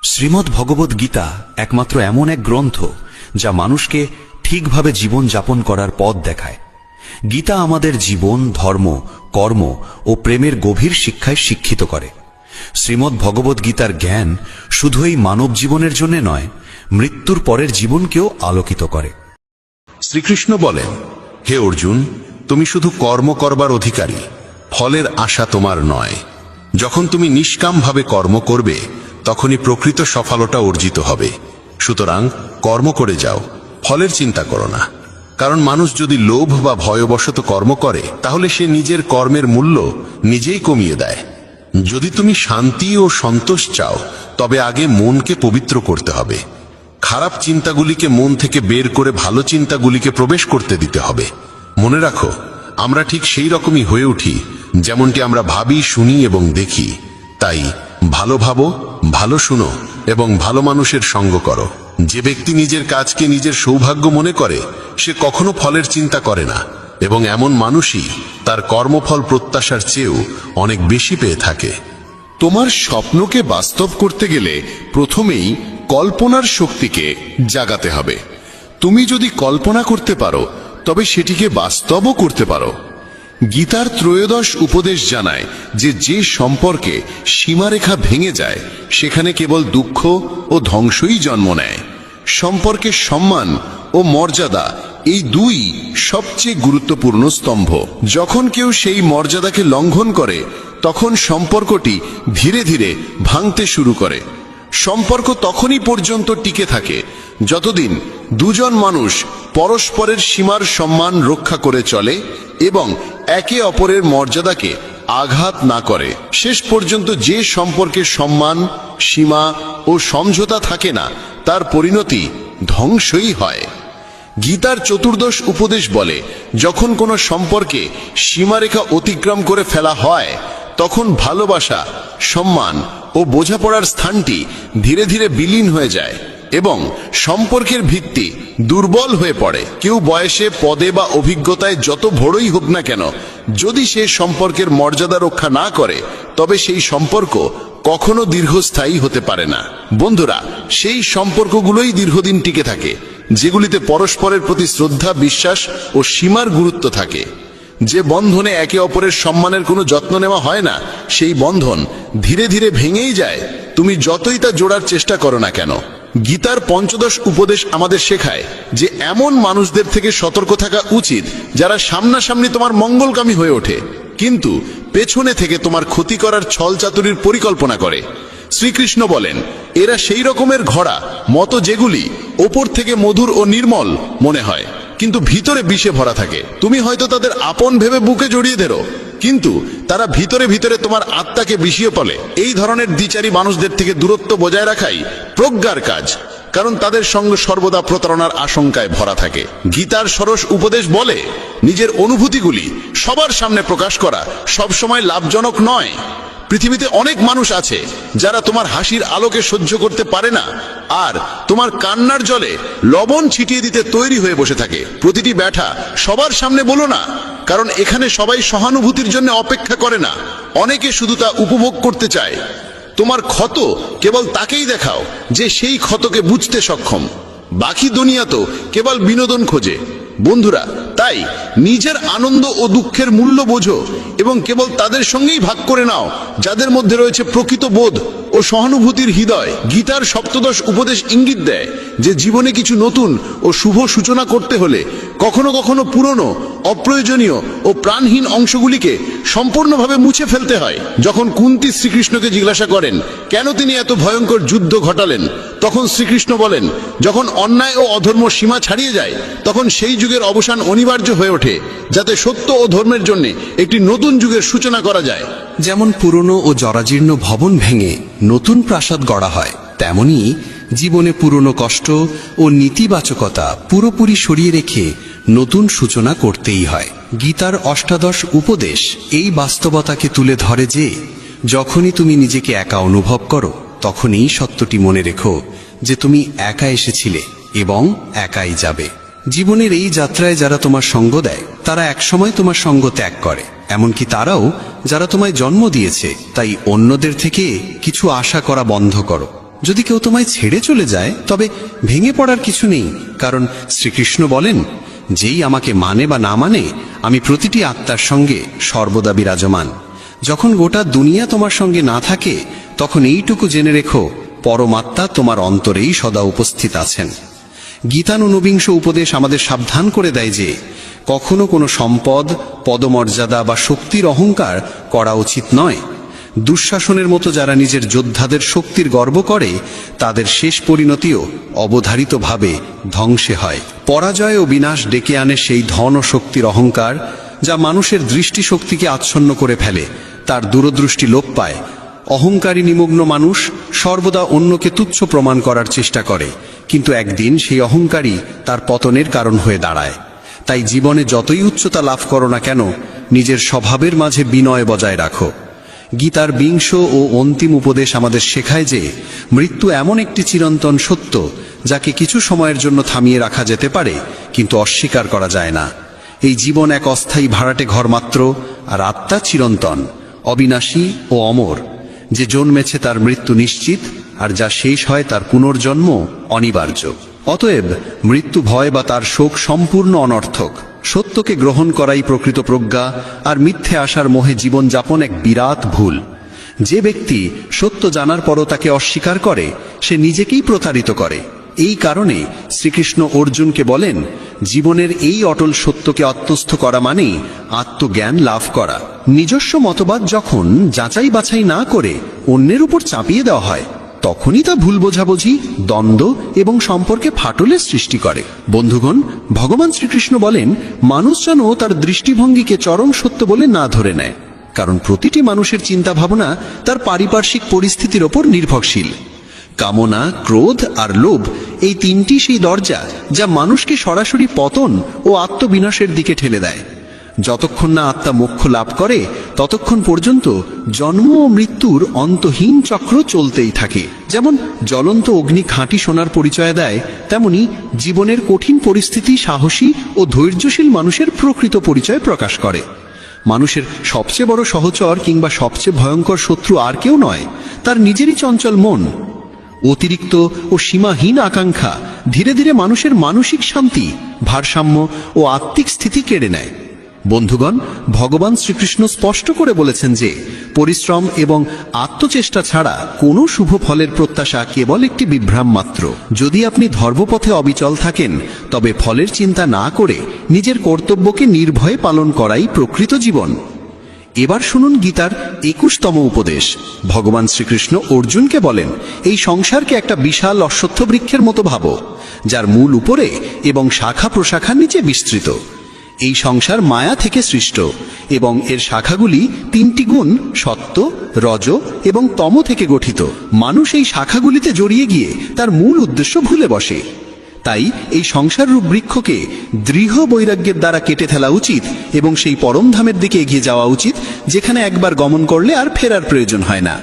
শ্রীমদ্ ভগবদ গীতা একমাত্র এমন এক গ্রন্থ যা মানুষকে ঠিকভাবে জীবন যাপন করার পথ দেখায়। গীতা আমাদের জীবন, ধর্ম, কর্ম ও প্রেমের গভীর শিক্ষায় শিক্ষিত করে। শ্রীমদ্ ভগবদ গীতার জ্ঞান শুধু এই মানব জীবনের জন্য নয়, মৃত্যুর পরের জীবনকেও আলোকিত করে। শ্রীকৃষ্ণ বলেন, হে অর্জুন, তুমি শুধু কর্ম করবার অধিকারী, ফলের আশা তোমার নয়। যখন তুমি নিষ্কামভাবে কর্ম করবে তখনই প্রকৃত সফলতা অর্জিত হবে। সুতরাং কর্ম করে যাও, ফলের চিন্তা করো না। কারণ মানুষ যদি লোভ বা ভয়বশত কর্ম করে তাহলে সে নিজের কর্মের মূল্য নিজেই কমিয়ে দেয়। যদি তুমি শান্তি ও সন্তোষ চাও তবে আগে মনকে পবিত্র করতে হবে। খারাপ চিন্তাগুলিকে মন থেকে বের করে ভালো চিন্তাগুলিকে প্রবেশ করতে দিতে হবে। মনে রাখো, আমরা ঠিক সেই রকমই হয়ে উঠি যেমনটি আমরা ভাবি, শুনি এবং দেখি। তাই ভালো ভাবো, ভালো শুনো এবং ভালো মানুষের সঙ্গ করো। যে ব্যক্তি নিজের কাজকে নিজের সৌভাগ্য মনে করে সে কখনো ফলের চিন্তা করে না, এবং এমন মানুষই তার কর্মফল প্রত্যাশার চেয়েও অনেক বেশি পেয়ে থাকে। তোমার স্বপ্নকে বাস্তব করতে গেলে প্রথমেই কল্পনার শক্তিকে জাগাতে হবে। তুমি যদি কল্পনা করতে পারো তবে সেটিকে বাস্তবও করতে পারো। গীতার ত্রয়োদশ উপদেশ জানায় যে যে সম্পর্কে সীমারেখা ভেঙে যায় সেখানে কেবল দুঃখ ও ধ্বংসই জন্ম নেয়। সম্পর্কের সম্মান ও মর্যাদা এই দুই সবচেয়ে গুরুত্বপূর্ণ স্তম্ভ। যখন কেউ সেই মর্যাদাকে লঙ্ঘন করে তখন সম্পর্কটি ধীরে ধীরে ভাঙতে শুরু করে। সম্পর্ক তখনই পর্যন্ত টিকে থাকে যতদিন দুজন মানুষ পরস্পরের সীমার সম্মান রক্ষা করে চলে এবং একে অপরের মর্যাদাকে আঘাত না করে। শেষ পর্যন্ত যে সম্পর্কে সম্মান, সীমা ও সমঝোতা থাকে না তার পরিণতি ধ্বংসই হয়। গীতার চতুর্দশ উপদেশ বলে, যখন কোনো সম্পর্কে সীমারেখা অতিক্রম করে ফেলা হয় তখন ভালোবাসা, সম্মান ও বোঝাপড়ার স্থানটি ধীরে ধীরে বিলীন হয়ে যায় এবং সম্পর্কের ভিত্তি দুর্বল হয়ে পড়ে। কেউ বয়সে, পদে বা অভিজ্ঞতায় যত বড়ই হোক না কেন, যদি সে সম্পর্কের মর্যাদা রক্ষা না করে তবে সেই সম্পর্ক কখনো দীর্ঘস্থায়ী হতে পারে না। বন্ধুরা, সেই সম্পর্কগুলোই দীর্ঘদিন টিকে থাকে যেগুলিতে পরস্পরের প্রতি শ্রদ্ধা, বিশ্বাস ও সীমার গুরুত্ব থাকে। যে বন্ধনে একে অপরের সম্মানের কোনো যত্ন নেওয়া হয় না সেই বন্ধন ধীরে ধীরে ভেঙেই যায়, তুমি যতই তা জোড়ার চেষ্টা করো না কেন। গীতার পঞ্চদশ উপদেশ আমাদের শেখায় যে এমন মানুষদের থেকে সতর্ক থাকা উচিত যারা সামনাসামনি তোমার মঙ্গলকামী হয়ে ওঠে কিন্তু পেছনে থেকে তোমার ক্ষতি করার ছলচাতুরির পরিকল্পনা করে। শ্রীকৃষ্ণ বলেন, এরা সেই রকমের ঘোড়া মতো যেগুলি ওপর থেকে মধুর ও নির্মল মনে হয় কিন্তু ভিতরে বিষে ভরা থাকে। তুমি হয়তো তাদের আপন ভেবে বুকে জড়িয়ে ধরো কিন্তু তারা ভিতরে ভিতরে তোমার আত্মাকে বিষিয়ে ফেলে। এই ধরনের দ্বিচারী মানুষদের থেকে দূরত্ব বজায় রাখাই প্রজ্ঞার কাজ, কারণ তাদের সঙ্গে সর্বদা প্রতারণার আশঙ্কায় ভরা থাকে। গীতার ষোড়শ উপদেশ বলে, নিজের অনুভূতিগুলি সবার সামনে প্রকাশ করা সবসময় লাভজনক নয়। পৃথিবীতে অনেক মানুষ আছে যারা তোমার হাসির আলোকে সহ্য করতে পারে না আর তোমার কান্নার জলে লবণ ছিটিয়ে দিতে তৈরি হয়ে বসে থাকে। প্রতিটি ব্যথা সবার সামনে বলো না, কারণ এখানে সবাই সহানুভূতির জন্য অপেক্ষা করে না, অনেকে শুধু তা উপভোগ করতে চায়। তোমার ক্ষত কেবল তাকেই দেখাও যে সেই ক্ষতকে বুঝতে সক্ষম, বাকি দুনিয়া তো কেবল বিনোদন খোঁজে। বন্ধুরা, তাই নিজের আনন্দ ও দুঃখের মূল্য বোঝো এবং কেবল তাদের সঙ্গেই ভাগ করে নাও যাদের মধ্যে রয়েছে প্রকৃত বোধ ও সহানুভূতির হৃদয়। গীতার সপ্তদশ উপদেশ ইঙ্গিত দেয় যে জীবনে কিছু নতুন ও শুভ সূচনা করতে হলে কখনো কখনো পুরনো, অপ্রয়োজনীয় ও প্রাণহীন অংশগুলিকে সম্পূর্ণভাবে মুছে ফেলতে হয়। যখন কুন্তী শ্রীকৃষ্ণকে জিজ্ঞাসা করেন কেন তিনি এত ভয়ঙ্কর যুদ্ধ ঘটালেন, তখন শ্রীকৃষ্ণ বলেন, যখন অন্যায় ও অধর্ম সীমা ছাড়িয়ে যায় তখন সেই যুগের অবসান অনিবার্য হয়ে ওঠে যাতে সত্য ও ধর্মের জন্য একটি নতুন যুগের সূচনা করা যায়। যেমন পুরনো ও জরাজীর্ণ ভবন ভেঙে নতুন প্রাসাদ গড়া হয়, তেমনি জীবনে পুরনো কষ্ট ও নীতিবাচকতা পুরোপুরি সরিয়ে রেখে নতুন সূচনা করতেই হয়। গীতার অষ্টাদশ উপদেশ এই বাস্তবতাকে তুলে ধরে যে যখনই তুমি নিজেকে একা অনুভব করো তখনই সত্যটি মনে রেখো যে তুমি একা এসেছিলে এবং একাই যাবে। জীবনের এই যাত্রায় যারা তোমার সঙ্গ দেয় তারা একসময় তোমার সঙ্গ ত্যাগ করে, এমনকি তারাও যারা তোমায় জন্ম দিয়েছে। তাই অন্যদের থেকে কিছু আশা করা বন্ধ করো। যদি কেউ তোমায় ছেড়ে চলে যায় তবে ভেঙে পড়ার কিছু নেই, কারণ শ্রীকৃষ্ণ বলেন, যেই আমাকে মানে বা না মানে আমি প্রতিটি আত্মার সঙ্গে সর্বদা বিরাজমান। যখন গোটা দুনিয়া তোমার সঙ্গে না থাকে তখন এইটুকু জেনে রেখো, পরমাত্মা তোমার অন্তরেই সদা উপস্থিত আছেন। গীতার ঊনবিংশ উপদেশ আমাদের সাবধান করে দেয় যে কখনো কোনো সম্পদ, পদমর্যাদা বা শক্তির অহংকার করা উচিত নয়। দুঃশাসনের মতো যারা নিজের যোদ্ধাদের শক্তির গর্ব করে তাদের শেষ পরিণতিও অবধারিতভাবে ধ্বংসে হয়। পরাজয় ও বিনাশ ডেকে আনে সেই ধন ও শক্তির অহংকার যা মানুষের দৃষ্টিশক্তিকে আচ্ছন্ন করে ফেলে, তার দূরদৃষ্টি লোপ পায়। অহংকারী নিমগ্ন মানুষ সর্বদা অন্যকে তুচ্ছ প্রমাণ করার চেষ্টা করে, কিন্তু একদিন সেই অহংকারী তার পতনের কারণ হয়ে দাঁড়ায়। তাই জীবনে যতই উচ্চতা লাভ করো না কেন, নিজের স্বভাবের মাঝে বিনয় বজায় রাখো। গীতার ২০ ও অন্তিম উপদেশ আমাদের শেখায় যে মৃত্যু এমন একটি চিরন্তন সত্য যাকে কিছু সময়ের জন্য থামিয়ে রাখা যেতে পারে, কিন্তু অস্বীকার করা যায় না। এই জীবন এক অস্থায়ী ভাড়াটে ঘর মাত্র, আর আত্মা চিরন্তন, অবিনাশী ও অমর। যে জন্মেছে তার মৃত্যু নিশ্চিত, আর যা শেষ হয় তার পুনর্জন্ম অনিবার্য। অতএব মৃত্যু ভয় বা তার শোক সম্পূর্ণ অনর্থক। সত্যকে গ্রহণ করাই প্রকৃত প্রজ্ঞা, আর মিথ্যে আশার মোহে জীবনযাপন এক বিরাট ভুল। যে ব্যক্তি সত্য জানার পরও তাকে অস্বীকার করে সে নিজেকেই প্রতারিত করে। এই কারণে শ্রীকৃষ্ণ অর্জুনকে বলেন, জীবনের এই অটল সত্যকে আত্মস্থ করা মানেই আত্মজ্ঞান লাভ করা। নিজস্ব মতবাদ যখন যাচাই বাছাই না করে অন্যের উপর চাপিয়ে দেওয়া হয় তখনই তা ভুল বোঝাবুঝি, দ্বন্দ্ব এবং সম্পর্কে ফাটলের সৃষ্টি করে। বন্ধুগণ, ভগবান শ্রীকৃষ্ণ বলেন, মানুষ যেন তার দৃষ্টিভঙ্গিকে চরম সত্য বলে না ধরে নেয়, কারণ প্রতিটি মানুষের চিন্তা ভাবনা তার পারিপার্শ্বিক পরিস্থিতির ওপর নির্ভরশীল। কামনা, ক্রোধ আর লোভ এই তিনটি সেই দরজা যা মানুষকে সরাসরি পতন ও আত্মবিনাশের দিকে ঠেলে দেয়। যতক্ষণ না আত্মা মোক্ষ লাভ করে ততক্ষণ পর্যন্ত জন্ম ও মৃত্যুর অন্তহীন চক্র চলতেই থাকে। যেমন জ্বলন্ত অগ্নি খাঁটি সোনার পরিচয় দেয়, তেমনি জীবনের কঠিন পরিস্থিতি সাহসী ও ধৈর্যশীল মানুষের প্রকৃত পরিচয় প্রকাশ করে। মানুষের সবচেয়ে বড় সহচর কিংবা সবচেয়ে ভয়ঙ্কর শত্রু আর কেউ নয়, তার নিজেরই চঞ্চল মন। অতিরিক্ত ও সীমাহীন আকাঙ্ক্ষা ধীরে ধীরে মানুষের মানসিক শান্তি, ভারসাম্য ও আত্মিক স্থিতি কেড়ে নেয়। বন্ধুগণ, ভগবান শ্রীকৃষ্ণ স্পষ্ট করে বলেছেন যে পরিশ্রম এবং আত্মচেষ্টা ছাড়া কোনো শুভ ফলের প্রত্যাশা কেবল একটি বিভ্রাম মাত্র। যদি আপনি ধর্মপথে অবিচল থাকেন তবে ফলের চিন্তা না করে নিজের কর্তব্যকে নির্ভয়ে পালন করাই প্রকৃত জীবন। এবার শুনুন গীতার ২১তম উপদেশ। ভগবান শ্রীকৃষ্ণ অর্জুনকে বলেন, এই সংসারকে একটা বিশাল অশ্বত্থ বৃক্ষের মতো ভাবো, যার মূল উপরে এবং শাখা প্রশাখার নিচে বিস্তৃত। এই সংসার মায়া থেকে সৃষ্ট এবং এর শাখাগুলি তিনটি গুণ সত্য, রজ এবং তম থেকে গঠিত। মানুষ এই শাখাগুলিতে জড়িয়ে গিয়ে তার মূল উদ্দেশ্য ভুলে বসে। তাই এই সংসাররূপ বৃক্ষকে দৃঢ় বৈরাগ্যের দ্বারা কেটে ফেলা উচিত এবং সেই পরমধামের দিকে এগিয়ে যাওয়া উচিত, যেখানে একবার গমন করলে আর ফেরার প্রয়োজন হয় না।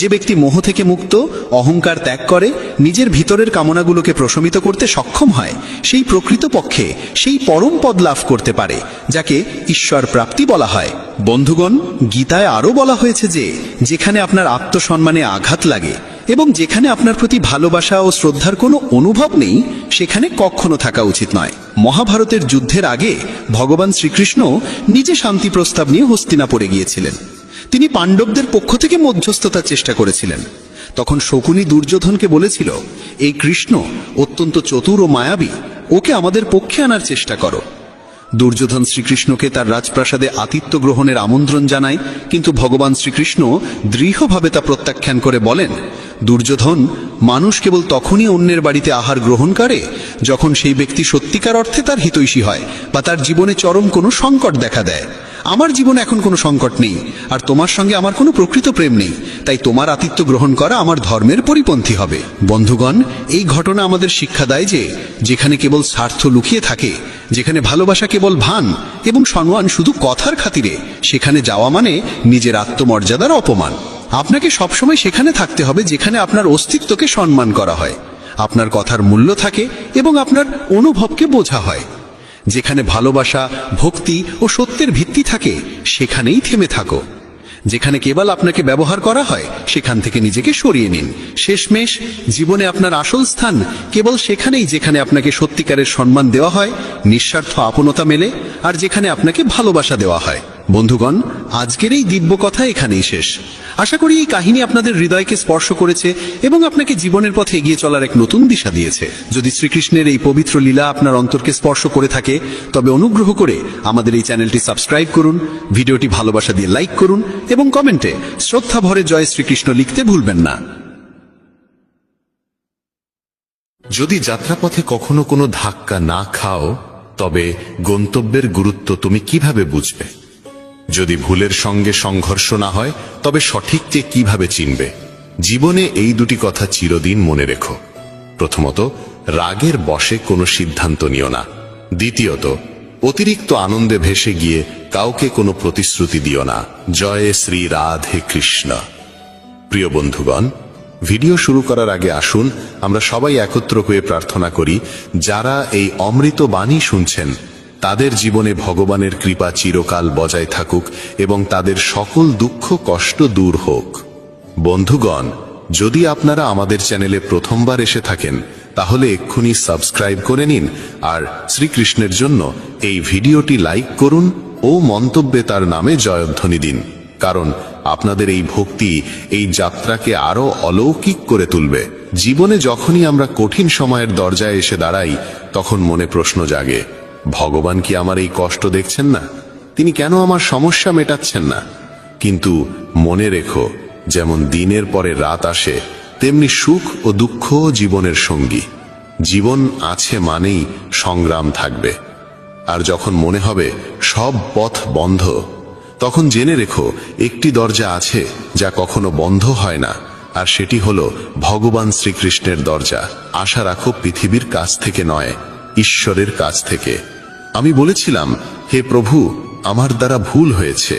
যে ব্যক্তি মোহ থেকে মুক্ত, অহংকার ত্যাগ করে নিজের ভিতরের কামনাগুলোকে প্রশমিত করতে সক্ষম হয়, সেই প্রকৃত পক্ষে সেই পরম পদ লাভ করতে পারে, যাকে ঈশ্বর প্রাপ্তি বলা হয়। বন্ধুগণ, গীতায় আরও বলা হয়েছে যে যেখানে আপনার আত্মসম্মানে আঘাত লাগে এবং যেখানে আপনার প্রতি ভালোবাসা ও শ্রদ্ধার কোনো অনুভব নেই, সেখানে কখনো থাকা উচিত নয়। মহাভারতের যুদ্ধের আগে ভগবান শ্রীকৃষ্ণ নিজে শান্তি প্রস্তাব নিয়ে হস্তিনাপুরে গিয়েছিলেন। তিনি পাণ্ডবদের পক্ষ থেকে মধ্যস্থতার চেষ্টা করেছিলেন। তখন শকুনি দুর্যোধনকে বলেছিল, এই কৃষ্ণ অত্যন্ত চতুর ও মায়াবী, ওকে আমাদের পক্ষে আনার চেষ্টা করো। দুর্যোধন শ্রীকৃষ্ণকে তার রাজপ্রাসাদে আতিথ্য গ্রহণের আমন্ত্রণ জানায়, কিন্তু ভগবান শ্রীকৃষ্ণ দৃঢ়ভাবে তা প্রত্যাখ্যান করে বলেন, দুর্যোধন, মানুষ কেবল তখনই অন্যের বাড়িতে আহার গ্রহণ করে যখন সেই ব্যক্তি সত্যিকার অর্থে তার হিতৈষী হয় বা তার জীবনে চরম কোনো সংকট দেখা দেয়। আমার জীবনে এখন কোনো সংকট নেই, আর তোমার সঙ্গে আমার কোনো প্রকৃত প্রেম নেই, তাই তোমার আতিথ্য গ্রহণ করা আমার ধর্মের পরিপন্থী হবে। বন্ধুগণ, এই ঘটনা আমাদের শিক্ষা দেয় যে যেখানে কেবল স্বার্থ লুকিয়ে থাকে, যেখানে ভালোবাসা কেবল ভান এবং সম্মান শুধু কথার খাতিরে, সেখানে যাওয়া মানে নিজের আত্মমর্যাদার অপমান। আপনাকে সবসময় সেখানে থাকতে হবে যেখানে আপনার অস্তিত্বকে সম্মান করা হয়, আপনার কথার মূল্য থাকে এবং আপনার অনুভবকে বোঝা হয়। যেখানে ভালোবাসা, ভক্তি ও সত্যের ভিত্তি থাকে সেখানেই থেমে থাকো। যেখানে কেবল আপনাকে ব্যবহার করা হয় সেখান থেকে নিজেকে সরিয়ে নিন। শেষমেশ জীবনে আপনার আসল স্থান কেবল সেখানেই যেখানে আপনাকে সত্যিকারের সম্মান দেওয়া হয়, নিঃস্বার্থ আপনতা মেলে, আর যেখানে আপনাকে ভালোবাসা দেওয়া হয়। বন্ধুগণ, আজকের এই দিব্য কথা এখানেই শেষ। আশা করি এই কাহিনী আপনাদের হৃদয়কে স্পর্শ করেছে এবং আপনাকে জীবনের পথে এগিয়ে চলার এক নতুন দিশা দিয়েছে। যদি শ্রীকৃষ্ণের এই পবিত্র লীলা আপনার অন্তরকে স্পর্শ করে থাকে, তবে অনুগ্রহ করে আমাদের এই চ্যানেলটি সাবস্ক্রাইব করুন, ভিডিওটি ভালোবাসা দিয়ে লাইক করুন এবং কমেন্টে শ্রদ্ধা ভরে জয় শ্রীকৃষ্ণ লিখতে ভুলবেন না। যদি যাত্রাপথে কখনো কোনো ধাক্কা না খাও, তবে গন্তব্যের গুরুত্ব তুমি কিভাবে বুঝবে? যদি ভুলের সঙ্গে সংঘর্ষ না হয়, তবে সঠিককে কিভাবে চিনবে? জীবনে এই দুটি কথা চিরদিন মনে রেখো। প্রথমত, রাগের বশে কোনো সিদ্ধান্ত নিও না। দ্বিতীয়ত, অতিরিক্ত আনন্দে ভেসে গিয়ে কাউকে কোনো প্রতিশ্রুতি দিও না। জয় শ্রী রাধে কৃষ্ণ। প্রিয় বন্ধুগণ, ভিডিও শুরু করার আগে আসুন আমরা সবাই একত্র হয়ে প্রার্থনা করি, যারা এই অমৃত বাণী শুনছেন তাদের জীবনে ভগবানের কৃপা চিরকাল বজায় থাকুক এবং তাদের সকল দুঃখ কষ্ট দূর হোক। বন্ধুগণ, যদি আপনারা আমাদের চ্যানেলে প্রথমবার এসে থাকেন, তাহলে এক্ষুনি সাবস্ক্রাইব করে নিন আর শ্রীকৃষ্ণের জন্য এই ভিডিওটি লাইক করুন ও মন্তব্যে তার নামে জয়ধ্বনি দিন, কারণ আপনাদের এই ভক্তি এই যাত্রাকে আরো অলৌকিক করে তুলবে। জীবনে যখনই আমরা কঠিন সময়ের দরজায় এসে দাঁড়াই, তখন মনে প্রশ্ন জাগে, ভগবান কি আমার এই কষ্ট দেখছেন না? তিনি কেন আমার সমস্যা মেটাচ্ছেন না? কিন্তু মনে রেখো, যেমন দিনের পরে রাত আসে, তেমনি সুখ ও দুঃখ জীবনের সঙ্গী। জীবন আছে মানেই সংগ্রাম থাকবে। আর যখন মনে হবে সব পথ বন্ধ, তখন জেনে রেখো একটি দরজা আছে যা কখনো বন্ধ হয় না, আর সেটি হলো ভগবান শ্রীকৃষ্ণের দরজা। আশা রাখো পৃথিবীর কাছ থেকে নয়, ঈশ্বরের কাছ থেকে। আমি বলেছিলাম, হে প্রভু, আমার দ্বারা ভুল হয়েছে।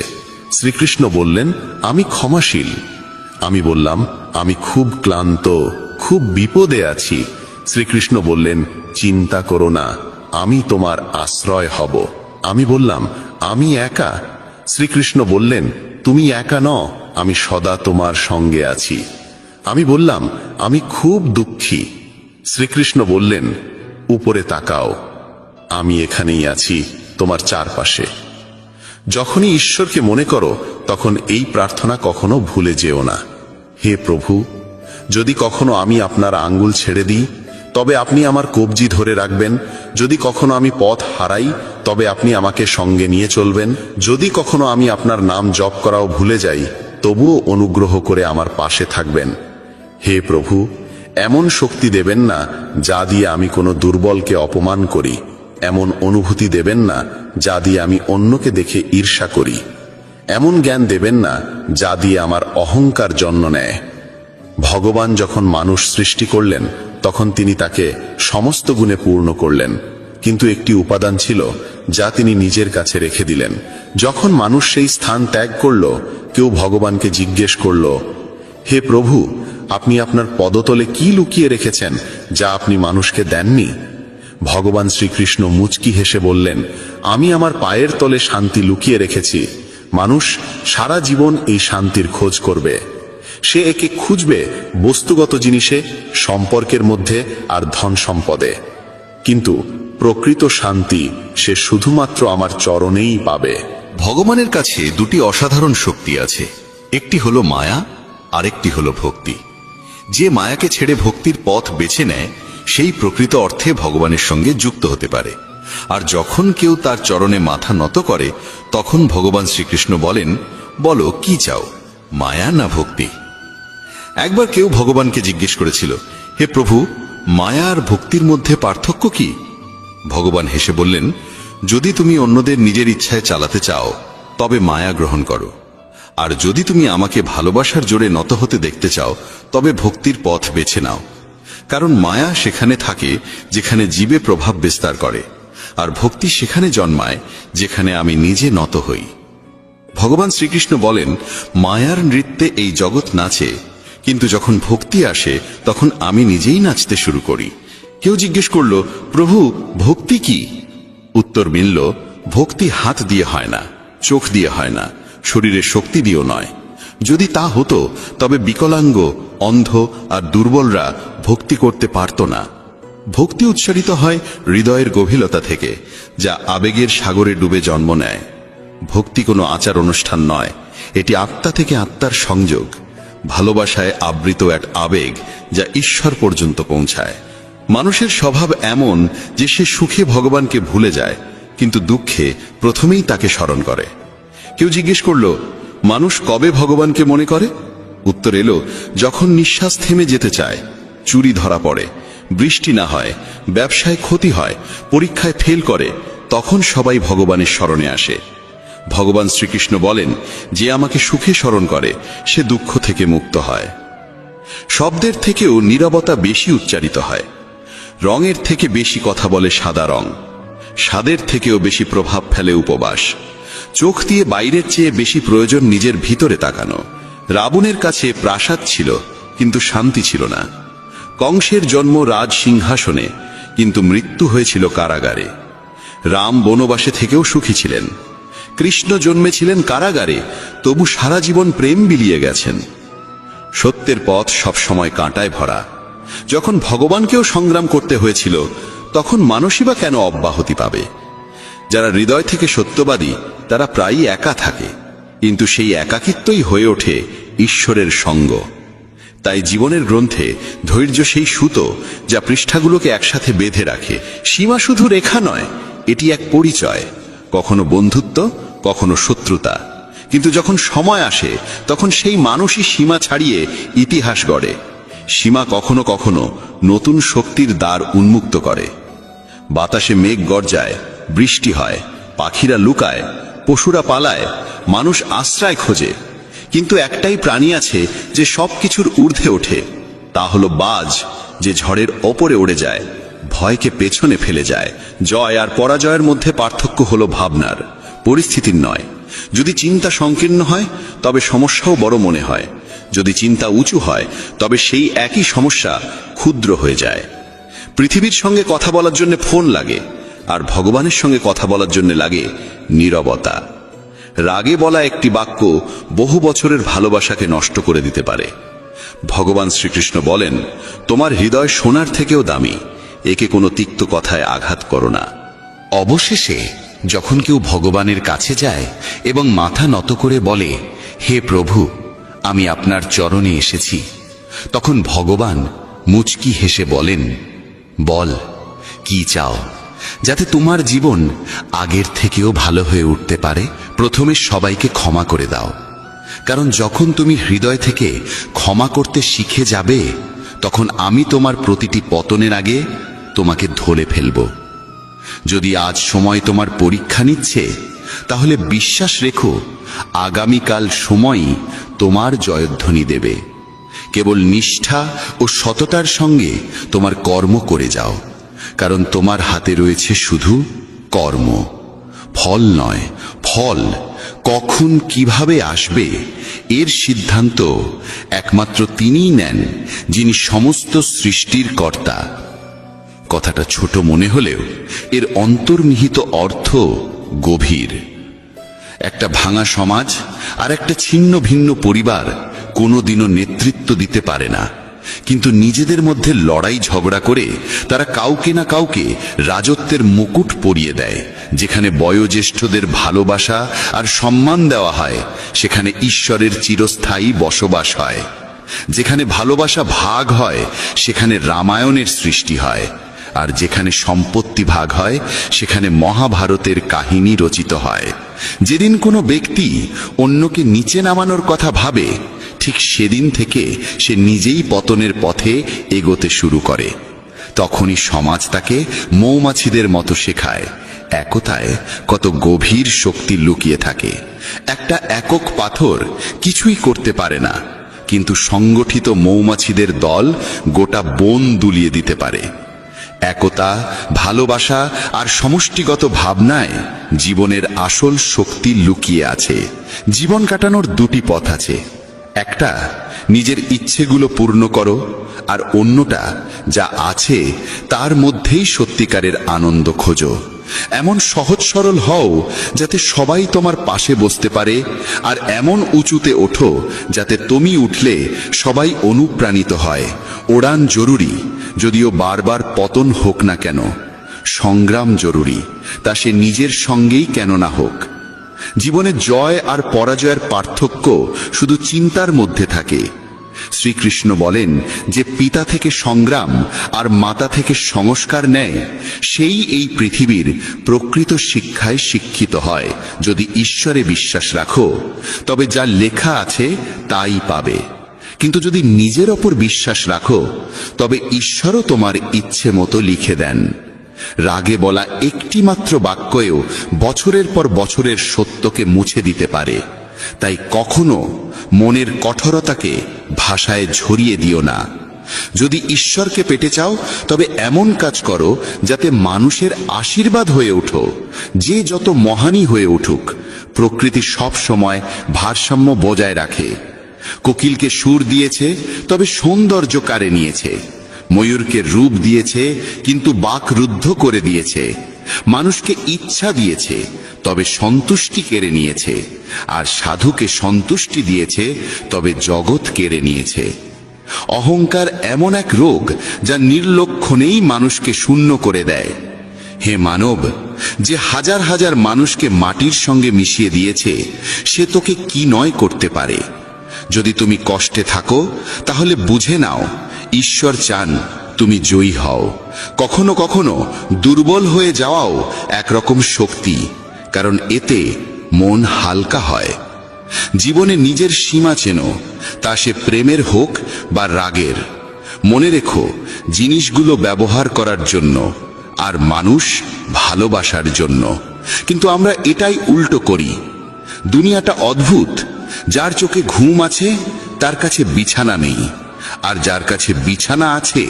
শ্রীকৃষ্ণ বললেন, আমি ক্ষমাশীল। আমি বললাম, আমি খুব ক্লান্ত, খুব বিপদে আছি। শ্রীকৃষ্ণ বললেন, চিন্তা করো না, আমি তোমার আশ্রয় হব। আমি বললাম, আমি একা। শ্রীকৃষ্ণ বললেন, তুমি একা নও, আমি সদা তোমার সঙ্গে আছি। আমি বললাম, আমি খুব দুঃখী। শ্রীকৃষ্ণ বললেন, উপরে তাকাও, আমি এখানেই আছি তোমার চারপাশে। যখনই ঈশ্বরকে মনে করো, তখন এই প্রার্থনা কখনো ভুলে যেও না। হে প্রভু, যদি কখনো আমি আপনার আঙ্গুল ছেড়ে দিই, তবে আপনি আমার কবজি ধরে রাখবেন। যদি কখনো আমি পথ হারাই, তবে আপনি আমাকে সঙ্গে নিয়ে চলবেন। যদি কখনো আমি আপনার নাম জপ করাও ভুলে যাই, তবুও অনুগ্রহ করে আমার পাশে থাকবেন। হে প্রভু, এমন শক্তি দেবেন না যা দিয়ে আমি কোনো দুর্বলকে অপমান করি, এমন অনুভূতি দেবেন না যা দিয়ে আমি অন্যকে দেখে ঈর্ষা করি, এমন জ্ঞান দেবেন না যা দিয়ে আমার অহংকার জন্ম নেয়। ভগবান যখন মানুষ সৃষ্টি করলেন, তখন তিনি তাকে সমস্ত গুণে পূর্ণ করলেন, কিন্তু একটি উপাদান ছিল যা তিনি নিজের কাছে রেখে দিলেন। যখন মানুষ সেই স্থান ত্যাগ করল, কেউ ভগবানকে জিজ্ঞেস করল, হে প্রভু, আপনি আপনার পদতলে কি লুকিয়ে রেখেছেন যা আপনি মানুষকে দেননি? ভগবান শ্রীকৃষ্ণ মুচকি হেসে বললেন, আমি আমার পায়ের তলে শান্তি লুকিয়ে রেখেছি। মানুষ সারা জীবন এই শান্তির খোঁজ করবে। সে একে খুঁজবে বস্তুগত জিনিসে, সম্পর্কের মধ্যে আর ধন সম্পদে, কিন্তু প্রকৃত শান্তি সে শুধুমাত্র আমার চরণেই পাবে। ভগবানের কাছে দুটি অসাধারণ শক্তি আছে, একটি হলো মায়া, আরেকটি হলো ভক্তি। যে মায়াকে ছেড়ে ভক্তির পথ বেছে নেয়, সেই প্রকৃত অর্থে ভগবানের সঙ্গে যুক্ত হতে পারে। আর যখন কেউ তার চরণে মাথা নত করে, তখন ভগবান শ্রীকৃষ্ণ বলেন, বলো কি চাও, মায়া না ভক্তি? একবার কেউ ভগবানকে জিজ্ঞেস করেছিল, হে প্রভু, মায়া আর ভক্তির মধ্যে পার্থক্য কি? ভগবান হেসে বললেন, যদি তুমি অন্যদের নিজের ইচ্ছায় চালাতে চাও, তবে মায়া গ্রহণ করো, আর যদি তুমি আমাকে ভালোবাসার জোরে নত হতে দেখতে চাও, তবে ভক্তির পথ বেছে নাও। কারণ মায়া সেখানে থাকে যেখানে জীবে প্রভাব বিস্তার করে, আর ভক্তি সেখানে জন্মায় যেখানে আমি নিজে নত হই। ভগবান শ্রীকৃষ্ণ বলেন, মায়ার নৃত্যে এই জগৎ নাচে, কিন্তু যখন ভক্তি আসে তখন আমি নিজেই নাচতে শুরু করি। কেউ জিজ্ঞেস করল, প্রভু, ভক্তি কি? উত্তর মিলল, ভক্তি হাত দিয়ে হয় না, চোখ দিয়ে হয় না, শরীরে শক্তি দিয়েও নয়। যদি তা হতো তবে বিকলাঙ্গ, অন্ধ আর দুর্বলরা ভক্তি করতে পারত না। ভক্তি উচ্চারিত হয় হৃদয়ের গভীরতা থেকে, যা আবেগের সাগরে ডুবে জন্ম নেয়। ভক্তি কোনো আচার অনুষ্ঠান নয়, এটি আত্মা থেকে আত্মার সংযোগ, ভালোবাসায় আবৃত এক আবেগ যা ঈশ্বর পর্যন্ত পৌঁছায়। মানুষের স্বভাব এমন যে সে সুখে ভগবানকে ভুলে যায়, কিন্তু দুঃখে প্রথমেই তাকে স্মরণ করে। কেউ জিজ্ঞেস করল, মানুষ কবে ভগবানকে মনে করে? উত্তর এলো, যখন নিঃশ্বাস থেমে যেতে চায়, চুরি ধরা পড়ে, বৃষ্টি না হয়, ব্যবসায় ক্ষতি হয়, পরীক্ষায় ফেল করে, তখন সবাই ভগবানের স্মরণে আসে। ভগবান শ্রীকৃষ্ণ বলেন, যে আমাকে সুখে স্মরণ করে সে দুঃখ থেকে মুক্ত হয়। শব্দের থেকেও নীরবতা বেশি উচ্চারিত হয়। রঙের থেকে বেশি কথা বলে সাদা রং, স্বাদের থেকেও বেশি প্রভাব ফেলে উপবাস। চোখ দিয়ে বাইরের চেয়ে বেশি প্রয়োজন নিজের ভিতরে তাকানো। রাবণের কাছে প্রাসাদ ছিল, কিন্তু শান্তি ছিল না। কংসের জন্ম রাজ সিংহাসনে, কিন্তু মৃত্যু হয়েছিল কারাগারে। রাম বনবাসে থেকেও সুখী ছিলেন। কৃষ্ণ জন্মেছিলেন কারাগারে, তবু সারা জীবন প্রেম বিলিয়ে গেছেন। সত্যের পথ সবসময় কাঁটায় ভরা। যখন ভগবানকেও সংগ্রাম করতে হয়েছিল, তখন মানুষই বা কেন অব্যাহতি পাবে? যারা হৃদয় থেকে সত্যবাদী তারা প্রায়ই একা থাকে, কিন্তু সেই একাকিত্বই হয়ে ওঠে ঈশ্বরের সঙ্গ। তাই জীবনের গ্রন্থে ধৈর্য সেই সুতো যা পৃষ্ঠাগুলোকে একসাথে বেঁধে রাখে। সীমা শুধু রেখা নয়, এটি এক পরিচয়, কখনো বন্ধুত্ব, কখনো শত্রুতা। কিন্তু যখন সময় আসে তখন সেই মানুষই সীমা ছাড়িয়ে ইতিহাস গড়ে। সীমা কখনো কখনো নতুন শক্তির দ্বার উন্মুক্ত করে। বাতাসে মেঘ গর্জায়, বৃষ্টি হয়, পাখিরা লুকায়, পশুরা পালায়, মানুষ আশ্রয় খোঁজে, কিন্তু একটাই প্রাণী আছে যে সবকিছুর ঊর্ধ্বে ওঠে। তা হলো বাজ, যে ঝড়ের ওপরে উড়ে যায়, ভয়কে পেছনে ফেলে যায়। জয় আর পরাজয়ের মধ্যে পার্থক্য হলো ভাবনার, পরিস্থিতির নয়। যদি চিন্তা সংকীর্ণ হয় তবে সমস্যাও বড় মনে হয়, যদি চিন্তা উঁচু হয় তবে সেই একই সমস্যা ক্ষুদ্র হয়ে যায়। পৃথিবীর সঙ্গে কথা বলার জন্য ফোন লাগে, আর ভগবানের সঙ্গে কথা বলার জন্য লাগে নীরবতা। রাগে বলা একটি বাক্য বহু বছরের ভালোবাসাকে নষ্ট করে দিতে পারে। ভগবান শ্রীকৃষ্ণ বলেন, তোমার হৃদয় সোনার থেকেও দামি, একে কোনো তিক্ত কথায় আঘাত করো না। অবশেষে যখন কেউ ভগবানের কাছে যায় এবং মাথা নত করে বলে, হে প্রভু, আমি আপনার চরণে এসেছি, তখন ভগবান মুচকি হেসে বলেন, বল কি চাও, যাতে তোমার জীবন আগের থেকেও ভালো হয়ে উঠতে পারে। প্রথমে সবাইকে ক্ষমা করে দাও, কারণ যখন তুমি হৃদয় থেকে ক্ষমা করতে শিখে যাবে, তখন আমি তোমার প্রতিটি পতনের আগে তোমাকে ধরে ফেলব। যদি আজ সময় তোমার পরীক্ষা নিচ্ছে, তাহলে বিশ্বাস রেখো আগামীকাল সময়ই তোমার জয়ধ্বনি দেবে। কেবল নিষ্ঠা ও সততার সঙ্গে তোমার কর্ম করে যাও, কারণ তোমার হাতে রয়েছে শুধু কর্ম, ফল নয়। ফল কখন কিভাবে আসবে এর সিদ্ধান্ত একমাত্র তিনিই নেন, যিনি সমস্ত সৃষ্টির কর্তা। কথাটা ছোট মনে হলেও এর অন্তর্নিহিত অর্থ গভীর। একটা ভাঙা সমাজ আর একটা ছিন্ন ভিন্ন পরিবার কোনোদিনও নেতৃত্ব দিতে পারে না, কিন্তু নিজেদের মধ্যে লড়াই ঝগড়া করে তারা কাউকে না কাউকে রাজত্বের মুকুট পরিয়ে দেয়। যেখানে বয়োজ্যেষ্ঠদের ভালোবাসা আর সম্মান দেওয়া হয়, সেখানে ঈশ্বরের চিরস্থায়ী বসবাস হয়। যেখানে ভালোবাসা ভাগ হয়, সেখানে রামায়ণের সৃষ্টি হয়। আর যেখানে সম্পত্তি ভাগ হয়, সেখানে মহাভারতের কাহিনী রচিত হয়। যেদিন কোনো ব্যক্তি অন্যকে নিচে নামানোর কথা ভাবে, ঠিক সেদিন থেকে সে নিজেই পতনের পথে এগোতে শুরু করে। তখনই সমাজ তাকে মৌমাছিদের মতো শেখায়, একতায় কত গভীর শক্তি লুকিয়ে থাকে। একটা একক পাথর কিছুই করতে পারে না, কিন্তু সংগঠিত মৌমাছিদের দল গোটা বন দুলিয়ে দিতে পারে। একতা, ভালোবাসা আর সমষ্টিগত ভাবনায় জীবনের আসল শক্তি লুকিয়ে আছে। জীবন কাটানোর দুটি পথ আছে, একটা নিজের ইচ্ছেগুলো পূর্ণ করো, আর অন্যটা যা আছে তার মধ্যেই সত্যিকারের আনন্দ খোঁজো। এমন সহজ সরল হও যাতে সবাই তোমার পাশে বসতে পারে, আর এমন উঁচুতে ওঠো যাতে তুমি উঠলে সবাই অনুপ্রাণিত হয়। ওড়ান জরুরি, যদিও বারবার পতন হোক না কেন। সংগ্রাম জরুরি, তা সে নিজের সঙ্গেই কেন না হোক। জীবনে জয় আর পরাজয়ের পার্থক্য শুধু চিন্তার মধ্যে থাকে। শ্রীকৃষ্ণ বলেন, যে পিতা থেকে সংগ্রাম আর মাতা থেকে সংস্কার নেয়, সেই এই পৃথিবীর প্রকৃত শিক্ষায় শিক্ষিত হয়। যদি ঈশ্বরে বিশ্বাস রাখো, তবে যা লেখা আছে তাই পাবে। কিন্তু যদি নিজের ওপর বিশ্বাস রাখো, তবে ঈশ্বরও তোমার ইচ্ছে মতো লিখে দেন। রাগে বলা একটি মাত্র বাক্যেও বছরের পর বছরের সত্যকে মুছে দিতে পারে। তাই কখনো মনের কঠোরতাকে ভাষায় ঝরিয়ে দিও না। যদি ঈশ্বরকে পেতে চাও, তবে এমন কাজ করো যাতে মানুষের আশীর্বাদ হয়ে ওঠো। যে যত মহানই হয়ে উঠুক, প্রকৃতি সব সময় ভারসাম্য বজায় রাখে। কোকিলকে সুর দিয়েছে, তবে সৌন্দর্য কাড়ে নিয়েছে। ময়ূরকে রূপ দিয়েছে, কিন্তু বাক রুদ্ধ করে দিয়েছে। মানুষকে ইচ্ছা দিয়েছে, তবে সন্তুষ্টি কেড়ে নিয়েছে। আর সাধুকে সন্তুষ্টি দিয়েছে, তবে জগৎ কেড়ে নিয়েছে। অহংকার এমন এক রোগ যা নির্লক্ষণেই মানুষকে শূন্য করে দেয়। হে মানব, যে হাজার হাজার মানুষকে মাটির সঙ্গে মিশিয়ে দিয়েছে, সে তোকে কি নয় করতে পারে। যদি তুমি কষ্টে থাকো, তাহলে বুঝে নাও ঈশ্বর চান তুমি জয়ী হও। কখনো কখনো দুর্বল হয়ে যাওয়াও একরকম শক্তি, কারণ এতে মন হালকা হয়। জীবনে নিজের সীমা চেনো, তা সে প্রেমের হোক বা রাগের। মনে রেখো, জিনিসগুলো ব্যবহার করার জন্য, আর মানুষ ভালোবাসার জন্য। কিন্তু আমরা এটাই উল্টো করি। দুনিয়াটা অদ্ভুত। যার চোখে ঘুম আছে, তার কাছে বিছানা নেই। আর যার কাছে বিছানা আছে,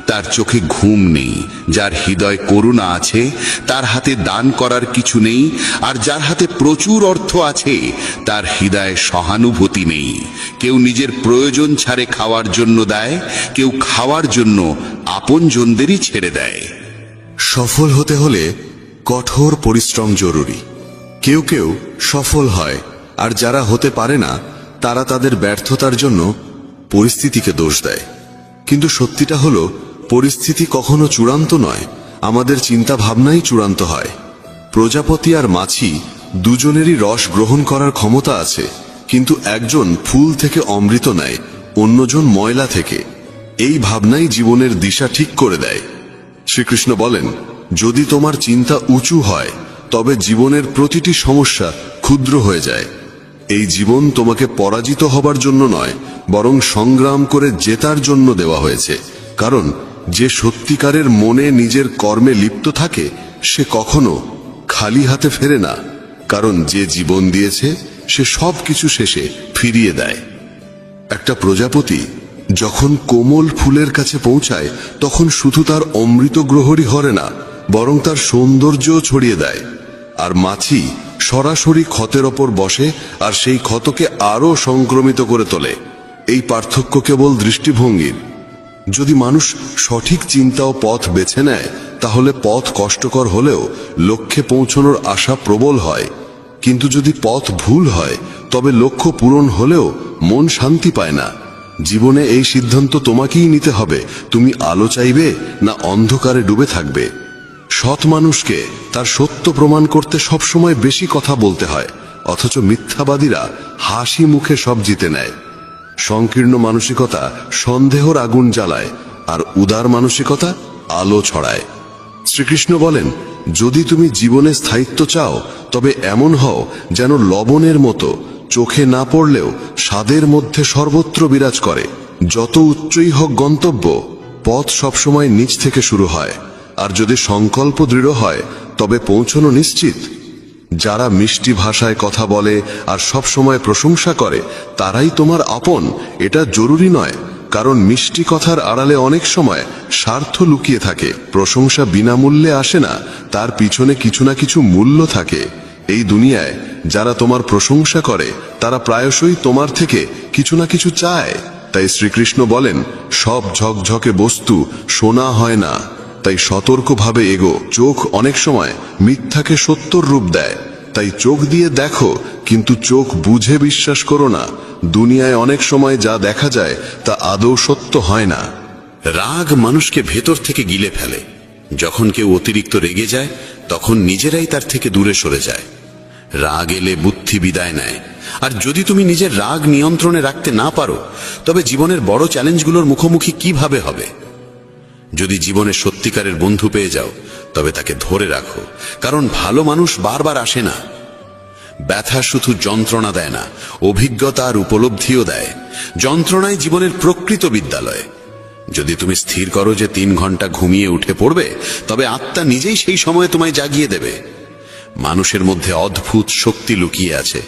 তার চোখে ঘুম নেই। যার হৃদয় করুণা আছে, তার হাতে দান করার কিছু নেই। আর যার হাতে প্রচুর অর্থ আছে, তার হৃদয়ে সহানুভূতি নেই। কেউ নিজের প্রয়োজন ছাড়ে খাওয়ার জন্য দেয়, কেউ খাওয়ার জন্য আপনজনদেরই ছেড়ে দেয়। সফল হতে হলে কঠোর পরিশ্রম জরুরি। কেউ কেউ সফল হয়, আর যারা হতে পারে না, তারা তাদের ব্যর্থতার জন্য পরিস্থিতিকে দোষ দেয়। কিন্তু সত্যিটা হলো, পরিস্থিতি কখনো চূড়ান্ত নয়, আমাদের চিন্তা ভাবনাই চূড়ান্ত হয়। প্রজাপতি আর মাছি দুজনেরই রস গ্রহণ করার ক্ষমতা আছে, কিন্তু একজন ফুল থেকে অমৃত নেয়, অন্যজন ময়লা থেকে। এই ভাবনাই জীবনের দিশা ঠিক করে দেয়। শ্রীকৃষ্ণ বলেন, যদি তোমার চিন্তা উঁচু হয়, তবে জীবনের প্রতিটি সমস্যা ক্ষুদ্র হয়ে যায়। এই জীবন তোমাকে পরাজিত হবার জন্য নয়, বরং সংগ্রাম করে জেতার জন্য দেওয়া হয়েছে। কারণ যে সত্যিকারের মনে নিজের কর্মে লিপ্ত থাকে, সে কখনো খালি হাতে ফেরে না। কারণ যে জীবন দিয়েছে, সে সব কিছু শেষে ফিরিয়ে দেয়। একটা প্রজাপতি যখন কোমল ফুলের কাছে পৌঁছায়, তখন শুধু তার অমৃত গ্রহরই হরে না, বরং তার সৌন্দর্যও ছড়িয়ে দেয়। আর মাছি সরাসরি ক্ষতের ওপর বসে, আর সেই ক্ষতকে আরো সংক্রমিত করে তোলে। এই পার্থক্য কেবল দৃষ্টিভঙ্গির। যদি মানুষ সঠিক চিন্তা ও পথ বেছে নেয়, তাহলে পথ কষ্টকর হলেও লক্ষ্যে পৌঁছানোর আশা প্রবল হয়। কিন্তু যদি পথ ভুল হয়, তবে লক্ষ্য পূরণ হলেও মন শান্তি পায় না। জীবনে এই সিদ্ধান্ত তোমাকেই নিতে হবে, তুমি আলো চাইবে না অন্ধকারে ডুবে থাকবে। সৎ মানুষকে তার সত্য প্রমাণ করতে সবসময় বেশি কথা বলতে হয়, অথচ মিথ্যাবাদীরা হাসি মুখে সব জিতে নেয়। সংকীর্ণ মানসিকতা সন্দেহর আগুন জ্বালায়, আর উদার মানসিকতা আলো ছড়ায়। শ্রীকৃষ্ণ বলেন, যদি তুমি জীবনে স্থায়িত্ব চাও, তবে এমন হও যেন লবণের মতো, চোখে না পড়লেও স্বাদের মধ্যে সর্বত্র বিরাজ করে। যত উচ্চই হোক গন্তব্য, পথ সবসময় নিচ থেকে শুরু হয়। আর যদি সংকল্প দৃঢ় হয়, তবে পৌঁছানো নিশ্চিত। যারা মিষ্টি ভাষায় কথা বলে আর সব সময় প্রশংসা করে, তারাই তোমার আপন, এটা জরুরি নয়। কারণ মিষ্টি কথার আড়ালে অনেক সময় স্বার্থ লুকিয়ে থাকে। প্রশংসা বিনামূল্যে আসে না, তার পিছনে কিছু না কিছু মূল্য থাকে। এই দুনিয়ায় যারা তোমার প্রশংসা করে, তারা প্রায়শই তোমার থেকে কিছু না কিছু চায়। তাই শ্রীকৃষ্ণ বলেন, সব ঝকঝকে বস্তু সোনা হয় না, তাই সতর্কভাবে এগো। চোখ অনেক সময় মিথ্যাকে সত্যর রূপ দেয়, তাই চোখ দিয়ে দেখো, কিন্তু চোখ বুঝে বিশ্বাস করো না। দুনিয়ায় অনেক সময় যা দেখা যায় তা আদৌ সত্য হয় না। রাগ মানুষকে ভেতর থেকে গিলে ফেলে। যখন কেউ অতিরিক্ত রেগে যায় তখন নিজেরাই তার থেকে দূরে সরে যায়। রাগ এলে বুদ্ধি বিদায় নেয়। আর যদি তুমি নিজের রাগ নিয়ন্ত্রণে রাখতে না পারো, তবে জীবনের বড় চ্যালেঞ্জগুলোর মুখোমুখি কিভাবে হবে? যদি জীবনে সত্যিকারের বন্ধু পেয়ে যাও, তবে তাকে ধরে রাখো, কারণ ভালো মানুষ বারবার আসে না। ব্যথা শুধু যন্ত্রণা দেয় না, অভিজ্ঞতা আর উপলব্ধিও দেয়। যন্ত্রণাই জীবনের প্রকৃত বিদ্যালয়। যদি তুমি স্থির করো যে 3 ঘন্টা ঘুমিয়ে উঠে পড়বে, তবে আত্মা নিজেই সেই সময়ে তোমায় জাগিয়ে দেবে। মানুষের মধ্যে অদ্ভুত শক্তি লুকিয়ে আছে।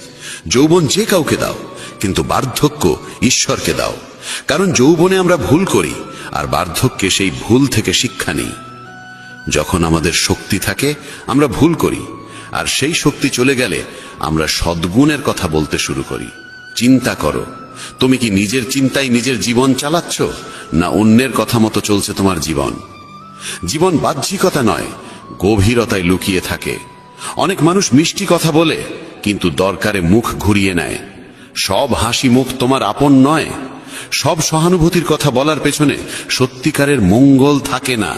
যৌবন যে কাউকে দাও, কিন্তু বার্ধক্য ঈশ্বরকে দাও। কারণ যৌবনে আমরা ভুল করি, আর বার্ধক্যে সেই ভুল থেকে শিক্ষা নিই। যখন আমাদের শক্তি থাকে আমরা ভুল করি, আর সেই শক্তি চলে গেলে আমরা সদ্গুণের কথা বলতে শুরু করি। চিন্তা করো, তুমি কি নিজের চিন্তায় নিজের জীবন চালাচ্ছ, না অন্যের কথা মতো চলছে তোমার জীবন? জীবন বাহ্যিকতা নয়, গভীরতায় লুকিয়ে থাকে। অনেক মানুষ মিষ্টি কথা বলে, কিন্তু দরকারে মুখ ঘুরিয়ে নেয়। সব হাসি মুখ তোমার আপন নয়। সব সহানুভূতির কথা বলার পেছনে সত্যিকারের মঙ্গল থাকে না।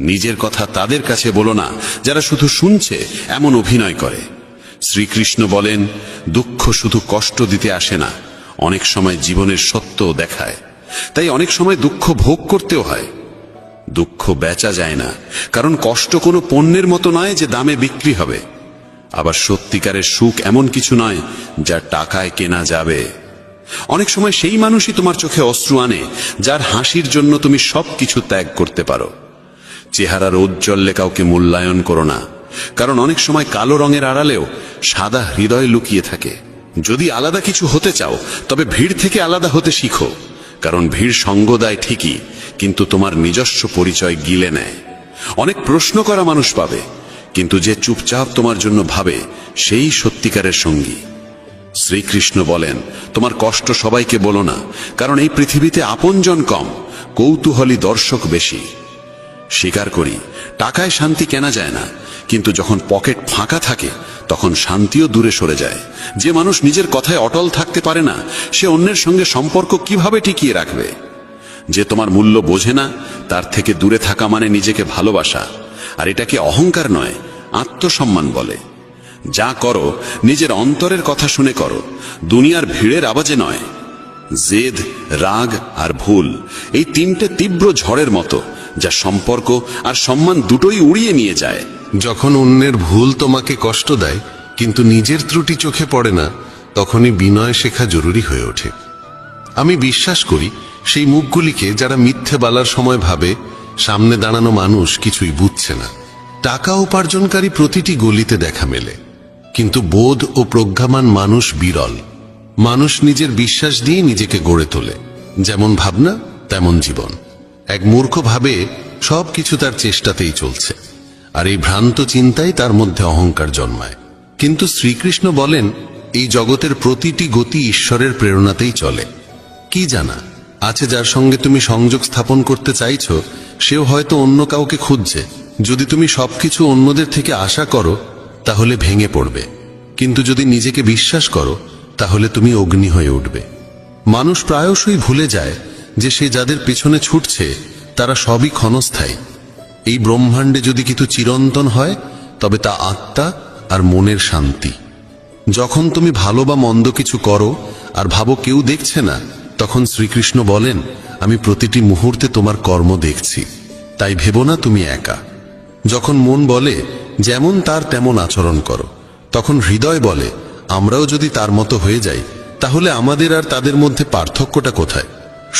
নিজের কথা তাদের কাছে বলো না যারা শুধু শুনছে এমন অভিনয় করে। শ্রীকৃষ্ণ বলেন, দুঃখ শুধু কষ্ট দিতে আসে না, অনেক সময় জীবনের সত্যও দেখায়। তাই অনেক সময় দুঃখ ভোগ করতেও হয়। দুঃখ বেচা যায় না, কারণ কষ্ট কোনো পণ্যের মতো নয় যে দামে বিক্রি হবে। আবার সত্যিকারের সুখ এমন কিছু নয় যা টাকায় কেনা যাবে। অনেক সময় সেই মানুষই তোমার চোখে অশ্রু আনে যার হাসির জন্য তুমি সবকিছু ত্যাগ করতে পারো। চেহারার ঔজ্জ্বল্যে কাউকে মূল্যায়ন করো না, কারণ অনেক সময় কালো রঙের আড়ালেও সাদা হৃদয় লুকিয়ে থাকে। যদি আলাদা কিছু হতে চাও, তবে ভিড় থেকে আলাদা হতে শিখো, কারণ ভিড় সঙ্গ দেয় ঠিকই, কিন্তু তোমার নিজস্ব পরিচয় গিলে নেয়। অনেক প্রশ্ন করা মানুষ পাবে, কিন্তু যে চুপচাপ তোমার জন্য ভাবে সেই সত্যিকারের সঙ্গী। শ্রীকৃষ্ণ বলেন, তোমার কষ্ট সবাইকে বলো না, কারণ এই পৃথিবীতে আপনজন কম, কৌতূহলী দর্শক বেশি। স্বীকার করি, টাকায় শান্তি কেনা যায় না, কিন্তু যখন পকেট ফাঁকা থাকে তখন শান্তিও দূরে সরে যায়। যে মানুষ নিজের কথায় অটল থাকতে পারে না, সে অন্যের সঙ্গে সম্পর্ক কিভাবে টিকিয়ে রাখবে? যে তোমার মূল্য বোঝে না, তার থেকে দূরে থাকা মানে নিজেকে ভালোবাসা। আর এটাকে অহংকার নয়, আত্মসম্মান বলে। যা করো নিজের অন্তরের কথা শুনে করো, দুনিয়ার ভিড়ের আওয়াজে নয়। জেদ, রাগ আর ভুল, এই 3টে তীব্র ঝড়ের মতো, যা সম্পর্ক আর সম্মান দুটোই উড়িয়ে নিয়ে যায়। যখন অন্যের ভুল তোমাকে কষ্ট দেয় কিন্তু নিজের ত্রুটি চোখে পড়ে না, তখনই বিনয় শেখা জরুরি হয়ে ওঠে। আমি বিশ্বাস করি সেই মুখগুলিকে যারা মিথ্যে বলার সময় ভাবে সামনে দাঁড়ানো মানুষ কিছুই বুঝছে না। টাকা উপার্জনকারী প্রতিটি গলিতে দেখা মেলে, কিন্তু বোধ ও প্রজ্ঞামান মানুষ বিরল। মানুষ নিজের বিশ্বাস দিয়ে নিজেকে গড়ে তোলে। যেমন ভাবনা তেমন জীবন। এক মূর্খ ভাবে সব কিছু তার চেষ্টাতেই চলছে, আর এই ভ্রান্ত চিন্তাই তার মধ্যে অহংকার জন্মায়। কিন্তু শ্রীকৃষ্ণ বলেন, এই জগতের প্রতিটি গতি ঈশ্বরের প্রেরণাতেই চলে। কি জানা আছে যার সঙ্গে তুমি সংযোগ স্থাপন করতে চাইছো, সেও হয়তো অন্য কাউকে খুঁজছে। যদি তুমি সবকিছু অন্যদের থেকে আশা করো, তাহলে ভেঙে পড়বে, কিন্তু যদি নিজেকে বিশ্বাস করো, তাহলে তুমি অগ্নি হয়ে উঠবে। মানুষ প্রায়শই ভুলে যায় যে সে যাদের পেছনে ছুটছে তারা সবই ক্ষণস্থায়ী। এই ব্রহ্মাণ্ডে যদি কিছু চিরন্তন হয়, তবে তা আত্মা আর মনের শান্তি। যখন তুমি ভালো বা মন্দ কিছু করো আর ভাবো কেউ দেখছে না, তখন শ্রীকৃষ্ণ বলেন, আমি প্রতিটি মুহূর্তে তোমার কর্ম দেখছি, তাই ভেবো না তুমি একা। যখন মন বলে যেমন তার তেমন আচরণ করো, তখন হৃদয় বলে, আমরাও যদি তার মতো হয়ে যাই, তাহলে আমাদের আর তাদের মধ্যে পার্থক্যটা কোথায়?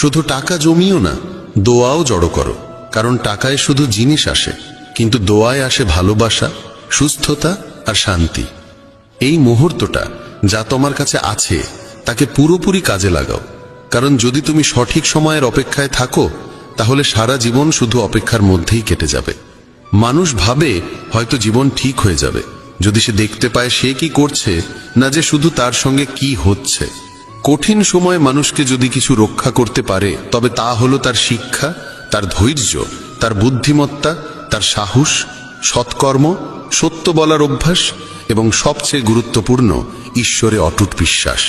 শুধু টাকা জমিও না, দোয়াও জড়ো করো, কারণ টাকায় শুধু জিনিস আসে, কিন্তু দোয়ায় আসে ভালোবাসা, সুস্থতা আর শান্তি। এই মুহূর্তটা যা তোমার কাছে আছে তাকে পুরোপুরি কাজে লাগাও, কারণ যদি তুমি সঠিক সময়ের অপেক্ষায় থাকো, তাহলে সারা জীবন শুধু অপেক্ষার মধ্যেই কেটে যাবে। মানুষ ভাবে হয়তো জীবন ঠিক হয়ে যাবে যদি সে দেখতে পায় সে কি করছে, না যে শুধু তার সঙ্গে কি হচ্ছে। কঠিন সময় মানুষকে যদি কিছু রক্ষা করতে পারে, তবে তা হলো তার শিক্ষা, তার ধৈর্য, তার বুদ্ধিমত্তা, তার সাহস, সৎকর্ম, সত্য বলার অভ্যাস এবং সবচেয়ে গুরুত্বপূর্ণ ঈশ্বরে অটুট বিশ্বাস।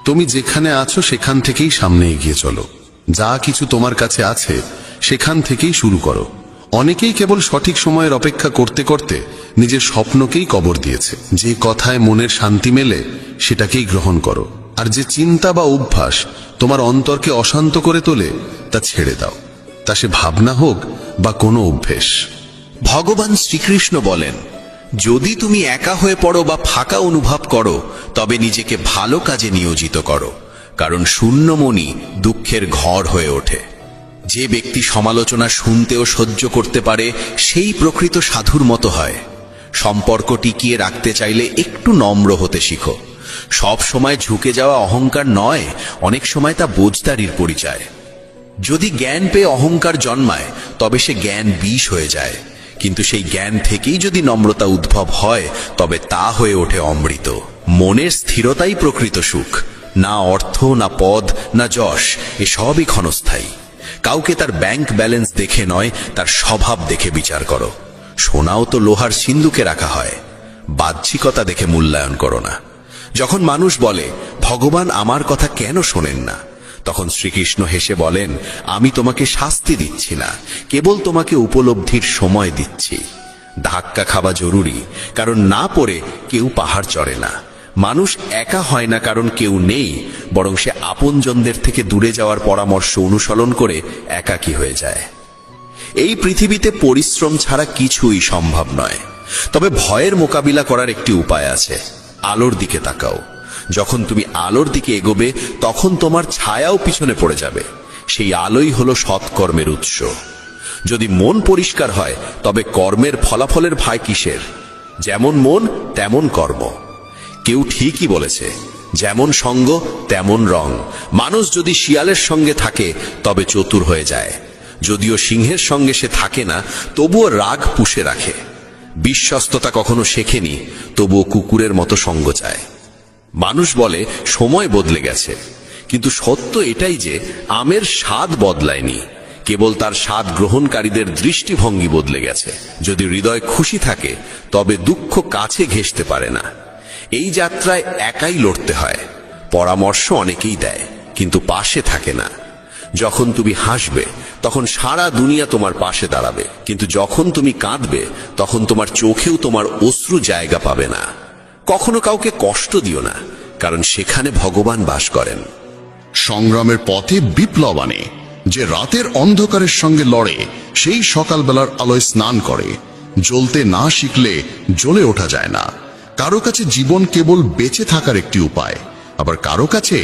তুমি যেখানে আছো সেখান থেকেই সামনে এগিয়ে চলো। যা কিছু তোমার কাছে আছে সেখান থেকেই শুরু করো। অনেকেই কেবল সঠিক সময়ের অপেক্ষা করতে করতে নিজের স্বপ্নকেই কবর দিয়েছে। যে কথায় মনের শান্তি মেলে সেটাকেই গ্রহণ করো, আর যে চিন্তা বা অভ্যাস তোমার অন্তরকে অশান্ত করে তোলে তা ছেড়ে দাও, তা সে ভাবনা হোক বা কোনো অভ্যেস। ভগবান শ্রীকৃষ্ণ বলেন, যদি তুমি একা হয়ে পড়ো বা ফাঁকা অনুভব করো তবে নিজেকে ভালো কাজে নিয়োজিত করো, কারণ শূন্য মনই দুঃখের ঘর হয়ে ওঠে। যে ব্যক্তি সমালোচনা শুনতেও সহ্য করতে পারে সেই প্রকৃত সাধুর মতো হয়। সম্পর্ক টিকিয়ে রাখতে চাইলে একটু নম্র হতে শিখো। সব সময় ঝুঁকে যাওয়া অহংকার নয়, অনেক সময় তা বোঝদারির পরিচয়। যদি জ্ঞান পেয়ে অহংকার জন্মায় তবে সে জ্ঞান বিষ হয়ে যায়, কিন্তু সেই জ্ঞান থেকেই যদি নম্রতা উদ্ভব হয় তবে তা হয়ে ওঠে অমৃত। মনের স্থিরতাই প্রকৃত সুখ। না অর্থ, না পদ, না যশ, এসবই ক্ষণস্থায়ী। কাউকে তার ব্যাংক ব্যালেন্স দেখে নয়, তার স্বভাব দেখে বিচার করো। সোনাও তো লোহার সিন্ধুকে রাখা হয়। বাহ্যিকতা দেখে মূল্যায়ন করো না। যখন মানুষ বলে ভগবান আমার কথা কেন শোনেন না, তখন শ্রীকৃষ্ণ হেসে বলেন, আমি তোমাকে শাস্তি দিচ্ছি না, কেবল তোমাকে উপলব্ধির সময় দিচ্ছি। ধাক্কা খাওয়া জরুরি, কারণ না পড়ে কেউ পাহাড় চড়ে না। মানুষ একা হয় না কারণ কেউ নেই, বরং সে আপনজনদের থেকে দূরে যাওয়ার পরামর্শ অনুসরণ করে একাকী হয়ে যায়। এই পৃথিবীতে পরিশ্রম ছাড়া কিছুই সম্ভব নয়, তবে ভয়ের মোকাবিলা করার একটি উপায় আছে। আলোর দিকে তাকাও। যখন তুমি আলোর দিকে এগোবে তখন তোমার ছায়াও পিছনে পড়ে যাবে। সেই আলোই হলো সৎকর্মের উৎস। যদি মন পরিষ্কার হয় তবে কর্মের ফলাফলের ভয় কিসের? যেমন মন তেমন কর্ম। কেউ ঠিকই বলেছে, যেমন সঙ্গ তেমন রং। মানুষ যদি শিয়ালের সঙ্গে থাকে তবে চতুর হয়ে যায়। যদিও সিংহের সঙ্গে সে থাকে না, তবুও রাগ পুষে রাখে। বিশ্বস্ততা কখনো শেখেনি, তবুও কুকুরের মতো সঙ্গ চায়। মানুষ বলে সময় বদলে গেছে, কিন্তু সত্য এটাই যে আমের স্বাদ বদলায়নি, কেবল তার স্বাদ গ্রহণকারীদের দৃষ্টিভঙ্গি বদলে গেছে। যদি হৃদয় খুশি থাকে তবে দুঃখ কাছে ঘেঁষতে পারে না। এই যাত্রায় একাই লড়তে হয়। পরামর্শ অনেকেই দেয়, কিন্তু পাশে থাকে না। যখন তুমি হাসবে তখন সারা দুনিয়া তোমার পাশে দাঁড়াবে, কিন্তু যখন তুমি কাঁদবে তখন তোমার চোখেও তোমার অশ্রু জায়গা পাবে না। কখনো কাউকে কষ্ট দিও না, কারণ সেখানে ভগবান বাস করেন। সংগ্রামের পথে বিপ্লব আনে। যে রাতের অন্ধকারের সঙ্গে লড়ে সেই সকালবেলার আলোয় স্নান করে। জ্বলতে না শিখলে জ্বলে ওঠা যায় না। কারো কাছে জীবন কেবল বেঁচে থাকার একটি উপায়, আবার কারো কাছে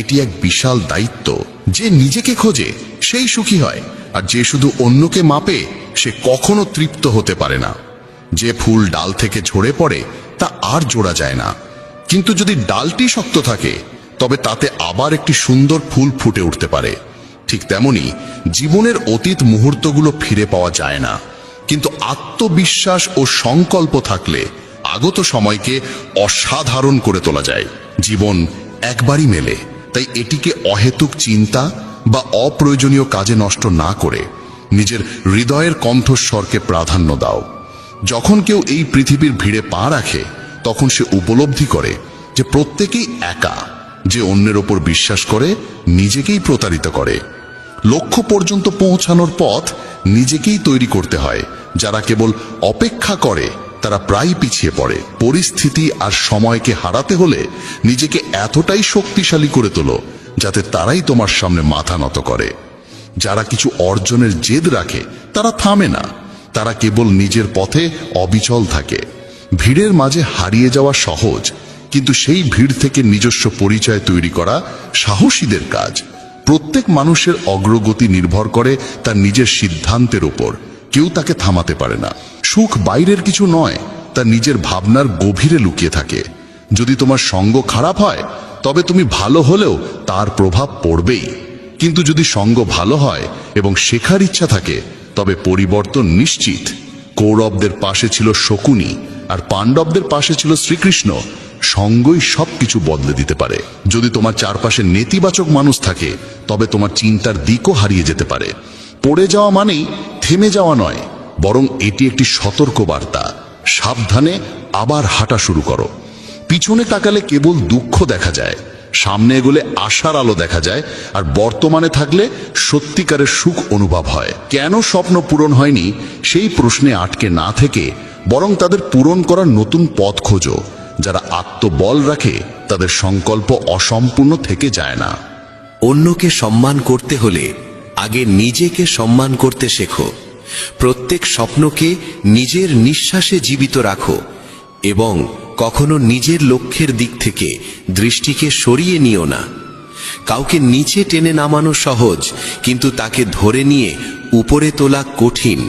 এটি এক বিশাল দায়িত্ব। যে নিজেকে খোঁজে সেই সুখী হয়, আর যে শুধু অন্যকে মাপে সে কখনো তৃপ্ত হতে পারে না। যে ফুল ডাল থেকে ঝরে পড়ে তা আর জোড়া যায় না, কিন্তু যদি ডালটি শক্ত থাকে তবে তাতে আবার একটি সুন্দর ফুল ফুটে উঠতে পারে। ঠিক তেমনি জীবনের অতীত মুহূর্তগুলো ফিরে পাওয়া যায় না, কিন্তু আত্মবিশ্বাস ও সংকল্প থাকলে আগত সময়কে অসাধারণ করে তোলা যায়। জীবন একবারই মেলে, তাই এটিকে অহেতুক চিন্তা বা অপ্রয়োজনীয় কাজে নষ্ট না করে নিজের হৃদয়ের কণ্ঠস্বরকে প্রাধান্য দাও। যখন কেউ এই পৃথিবীর ভিড়ে পা রাখে তখন সে উপলব্ধি করে যে প্রত্যেকেই একা। যে অন্যের ওপর বিশ্বাস করে নিজেকেই প্রতারিত করে। লক্ষ্য পর্যন্ত পৌঁছানোর পথ নিজেকেই তৈরি করতে হয়। যারা কেবল অপেক্ষা করে তারা প্রায় পিছিয়ে পড়ে। পরিস্থিতি আর সময়কে হারাতে হলে নিজেকে এতটাই শক্তিশালী করে তোলো যাতে তারাই তোমার সামনে মাথা নত করে। যারা কিছু অর্জনের জেদ রাখে তারা থামে না, তারা কেবল নিজের পথে অবিচল থাকে। ভিড়ের মাঝে হারিয়ে যাওয়া সহজ, কিন্তু সেই ভিড় থেকে নিজস্ব পরিচয় তৈরি করা সাহসীদের কাজ। প্রত্যেক মানুষের অগ্রগতি নির্ভর করে তার নিজের সিদ্ধান্তের উপর। কেউ তাকে থামাতে পারে না। সুখ বাইরের কিছু নয়, তা নিজের ভাবনার গভীরে লুকিয়ে থাকে। যদি তোমার সঙ্গ খারাপ হয় তবে তুমি ভালো হলেও তার প্রভাব পড়বেই, কিন্তু যদি সঙ্গ ভালো হয় এবং শেখার ইচ্ছা থাকে তবে পরিবর্তন নিশ্চিত। কৌরবদের পাশে ছিল শকুনি আর পাণ্ডবদের পাশে ছিল শ্রীকৃষ্ণ। সঙ্গই সবকিছু বদলে দিতে পারে। যদি তোমার চারপাশে নেতিবাচক মানুষ থাকে তবে তোমার চিন্তার দিকও হারিয়ে যেতে পারে। পড়ে যাওয়া মানেই থেমে যাওয়া নয়, বরং এটি একটি সতর্ক বার্তা। সাবধানে আবার হাঁটা শুরু করো। পিছনে তাকালে কেবল দুঃখ দেখা যায়, সামনে এগোলে আশার আলো দেখা যায়, আর বর্তমানে থাকলে সত্যিকারের সুখ অনুভব হয়। কেন স্বপ্ন পূরণ হয়নি সেই প্রশ্নে আটকে না থেকে বরং তাদের পূরণ করার নতুন পথ খোঁজো। যারা আত্মবল রাখে তাদের সংকল্প অসম্পূর্ণ থেকে যায় না। অন্যকে সম্মান করতে হলে আগে নিজেকে সম্মান করতে শেখো। প্রত্যেক স্বপ্নকে নিজের নিঃশ্বাসে জীবিত রাখো এবং কখনো নিজের লক্ষ্যের দিক থেকে দৃষ্টিকে সরিয়ে নিও না। কাউকে নিচে টেনে নামানো সহজ, কিন্তু তাকে ধরে নিয়ে উপরে তোলা কঠিন,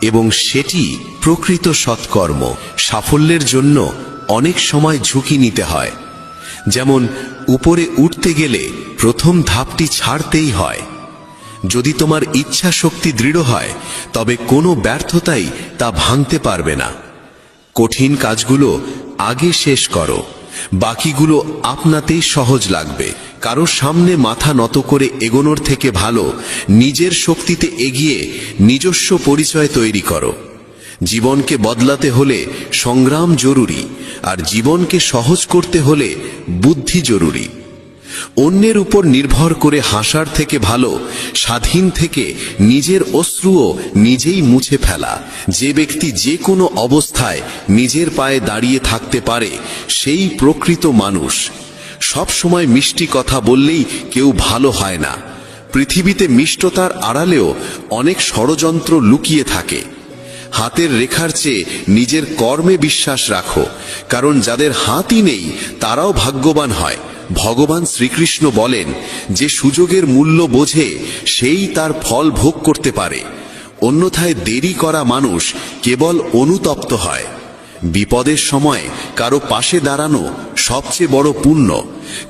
এবং সেটি প্রকৃত সৎকর্ম। সাফল্যের জন্য অনেক সময় ঝুঁকি নিতে হয়। যেমন উপরে উঠতে গেলে প্রথম ধাপটি ছাড়তেই হয়। যদি তোমার ইচ্ছা শক্তি দৃঢ় হয় তবে কোনো ব্যর্থতাই তা ভাঙতে পারবে না। কঠিন কাজগুলো আগে শেষ করো, বাকিগুলো আপনাতেই সহজ লাগবে। কারো সামনে মাথা নত করে এগোনোর থেকে ভালো নিজের শক্তিতে এগিয়ে নিজস্ব পরিচয় তৈরি করো। জীবনকে বদলাতে হলে সংগ্রাম জরুরি, আর জীবনকে সহজ করতে হলে বুদ্ধি জরুরি। অন্যের উপর নির্ভর করে হাসার থেকে ভালো স্বাধীন থেকে নিজের অশ্রুও নিজেই মুছে ফেলা। যে ব্যক্তি যে কোনো অবস্থায় নিজের পায়ে দাঁড়িয়ে থাকতে পারে সেই প্রকৃত মানুষ। সব সময় মিষ্টি কথা বললেই কেউ ভালো হয় না। পৃথিবীতে মিষ্টতার আড়ালেও অনেক ষড়যন্ত্র লুকিয়ে থাকে। হাতের রেখার চেয়ে নিজের কর্মে বিশ্বাস রাখো, কারণ যাদের হাতই নেই তারাও ভাগ্যবান হয়। ভগবান শ্রীকৃষ্ণ বলেন, যে সুযোগের মূল্য বোঝে সেই তার ফল ভোগ করতে পারে, অন্যথায় দেরি করা মানুষ কেবল অনুতপ্ত হয়। বিপদের সময় কারো পাশে দাঁড়ানো সবচেয়ে বড় পুণ্য,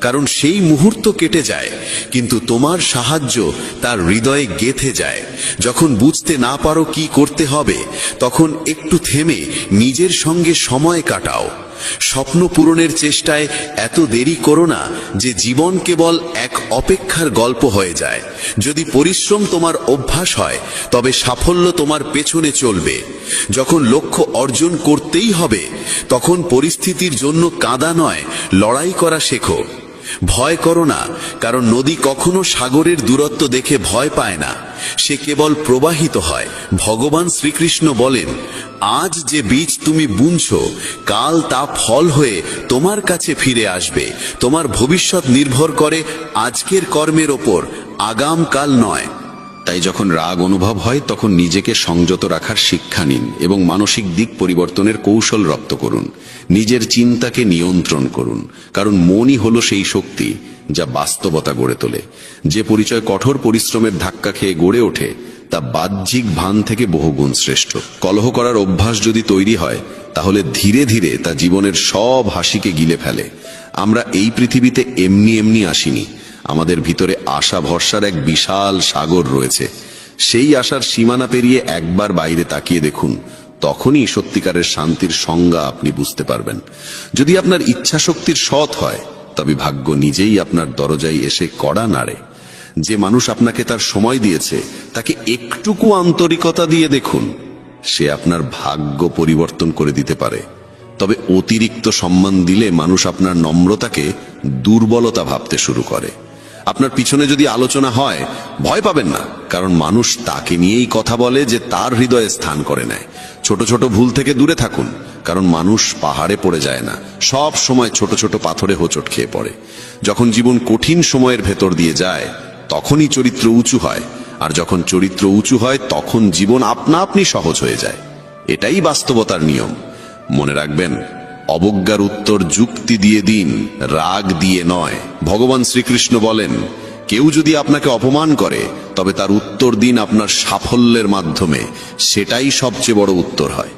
কারণ সেই মুহূর্ত কেটে যায় কিন্তু তোমার সাহায্য তার হৃদয়ে গেঁথে যায়। যখন বুঝতে না পারো কি করতে হবে তখন একটু থেমে নিজের সঙ্গে সময় কাটাও। স্বপ্ন পূরণের চেষ্টায় এত দেরি করো না যে জীবন কেবল এক অপেক্ষার গল্প হয়ে যায়। যদি পরিশ্রম তোমার অভ্যাস হয় তবে সাফল্য তোমার পেছনে চলবে। যখন লক্ষ্য অর্জন করতেই হবে তখন পরিস্থিতির জন্য কাঁদা নয়, লড়াই করা শেখো। ভয় করো না, কারণ নদী কখনো সাগরের দূরত্ব দেখে ভয় পায় না, সে কেবল প্রবাহিত হয়। ভগবান শ্রীকৃষ্ণ বলেন, আজ যে বীজ তুমি বুনছো কাল তা ফল হয়ে তোমার কাছে ফিরে আসবে। তোমার ভবিষ্যৎ নির্ভর করে আজকের কর্মের ওপর, আগামকাল নয়। তাই যখন রাগ অনুভব হয় তখন নিজেকে সংযত রাখার শিক্ষা নিন এবং মানসিক দিক পরিবর্তনের কৌশল রপ্ত করুন। নিজের চিন্তাকে নিয়ন্ত্রণ করুন, কারণ মনই হলো সেই শক্তি যা বাস্তবতা গড়ে তোলে। যে পরিচয় কঠোর পরিশ্রমের ধাক্কা খেয়ে গড়ে ওঠে তা বাহ্যিক ভান থেকে বহুগুণ শ্রেষ্ঠ। কলহ করার অভ্যাস যদি তৈরি হয় তাহলে ধীরে ধীরে তা জীবনের সব হাসিকে গিলে ফেলে। আমরা এই পৃথিবীতে এমনি এমনি আসিনি, আমাদের ভিতরে আশা ভরসার এক বিশাল সাগর রয়েছে। সেই আশার সীমানা পেরিয়ে একবার বাইরে তাকিয়ে দেখুন, তখনই সত্যিকারের শান্তির সংজ্ঞা আপনি বুঝতে পারবেন। যদি আপনার ইচ্ছা শক্তির সৎ হয় তবে ভাগ্য নিজেই আপনার দরজায় এসে কড়া নাড়ে। যে মানুষ আপনাকে তার সময় দিয়েছে তাকে একটুকু আন্তরিকতা দিয়ে দেখুন, সে আপনার ভাগ্য পরিবর্তন করে দিতে পারে। তবে অতিরিক্ত সম্মান দিলে মানুষ আপনার নম্রতাকে দুর্বলতা ভাবতে শুরু করে। আপনার পিছনে যদি আলোচনা হয় ভয় পাবেন না, কারণ মানুষ তাকে নিয়েই কথা বলে যে তার হৃদয়ে স্থান করে নেয়। ছোট ছোট ভুল থেকে দূরে থাকুন, কারণ মানুষ পাহাড়ে পড়ে যায় না, সব সময় ছোট ছোট পাথরে হোঁচট খেয়ে পড়ে। যখন জীবন কঠিন সময়ের ভেতর দিয়ে যায় তখনই চরিত্র উঁচু হয়, আর যখন চরিত্র উঁচু হয় তখন জীবন আপনা আপনি সহজ হয়ে যায়। এটাই বাস্তবতার নিয়ম। মনে রাখবেন, অবজ্ঞার উত্তর যুক্তি দিয়ে দিন, রাগ দিয়ে নয়। ভগবান শ্রীকৃষ্ণ বলেন, কেউ যদি আপনাকে অপমান করে তবে তার উত্তর দিন আপনার সাফল্যের মাধ্যমে, সেটাই সবচেয়ে বড় উত্তর হয়।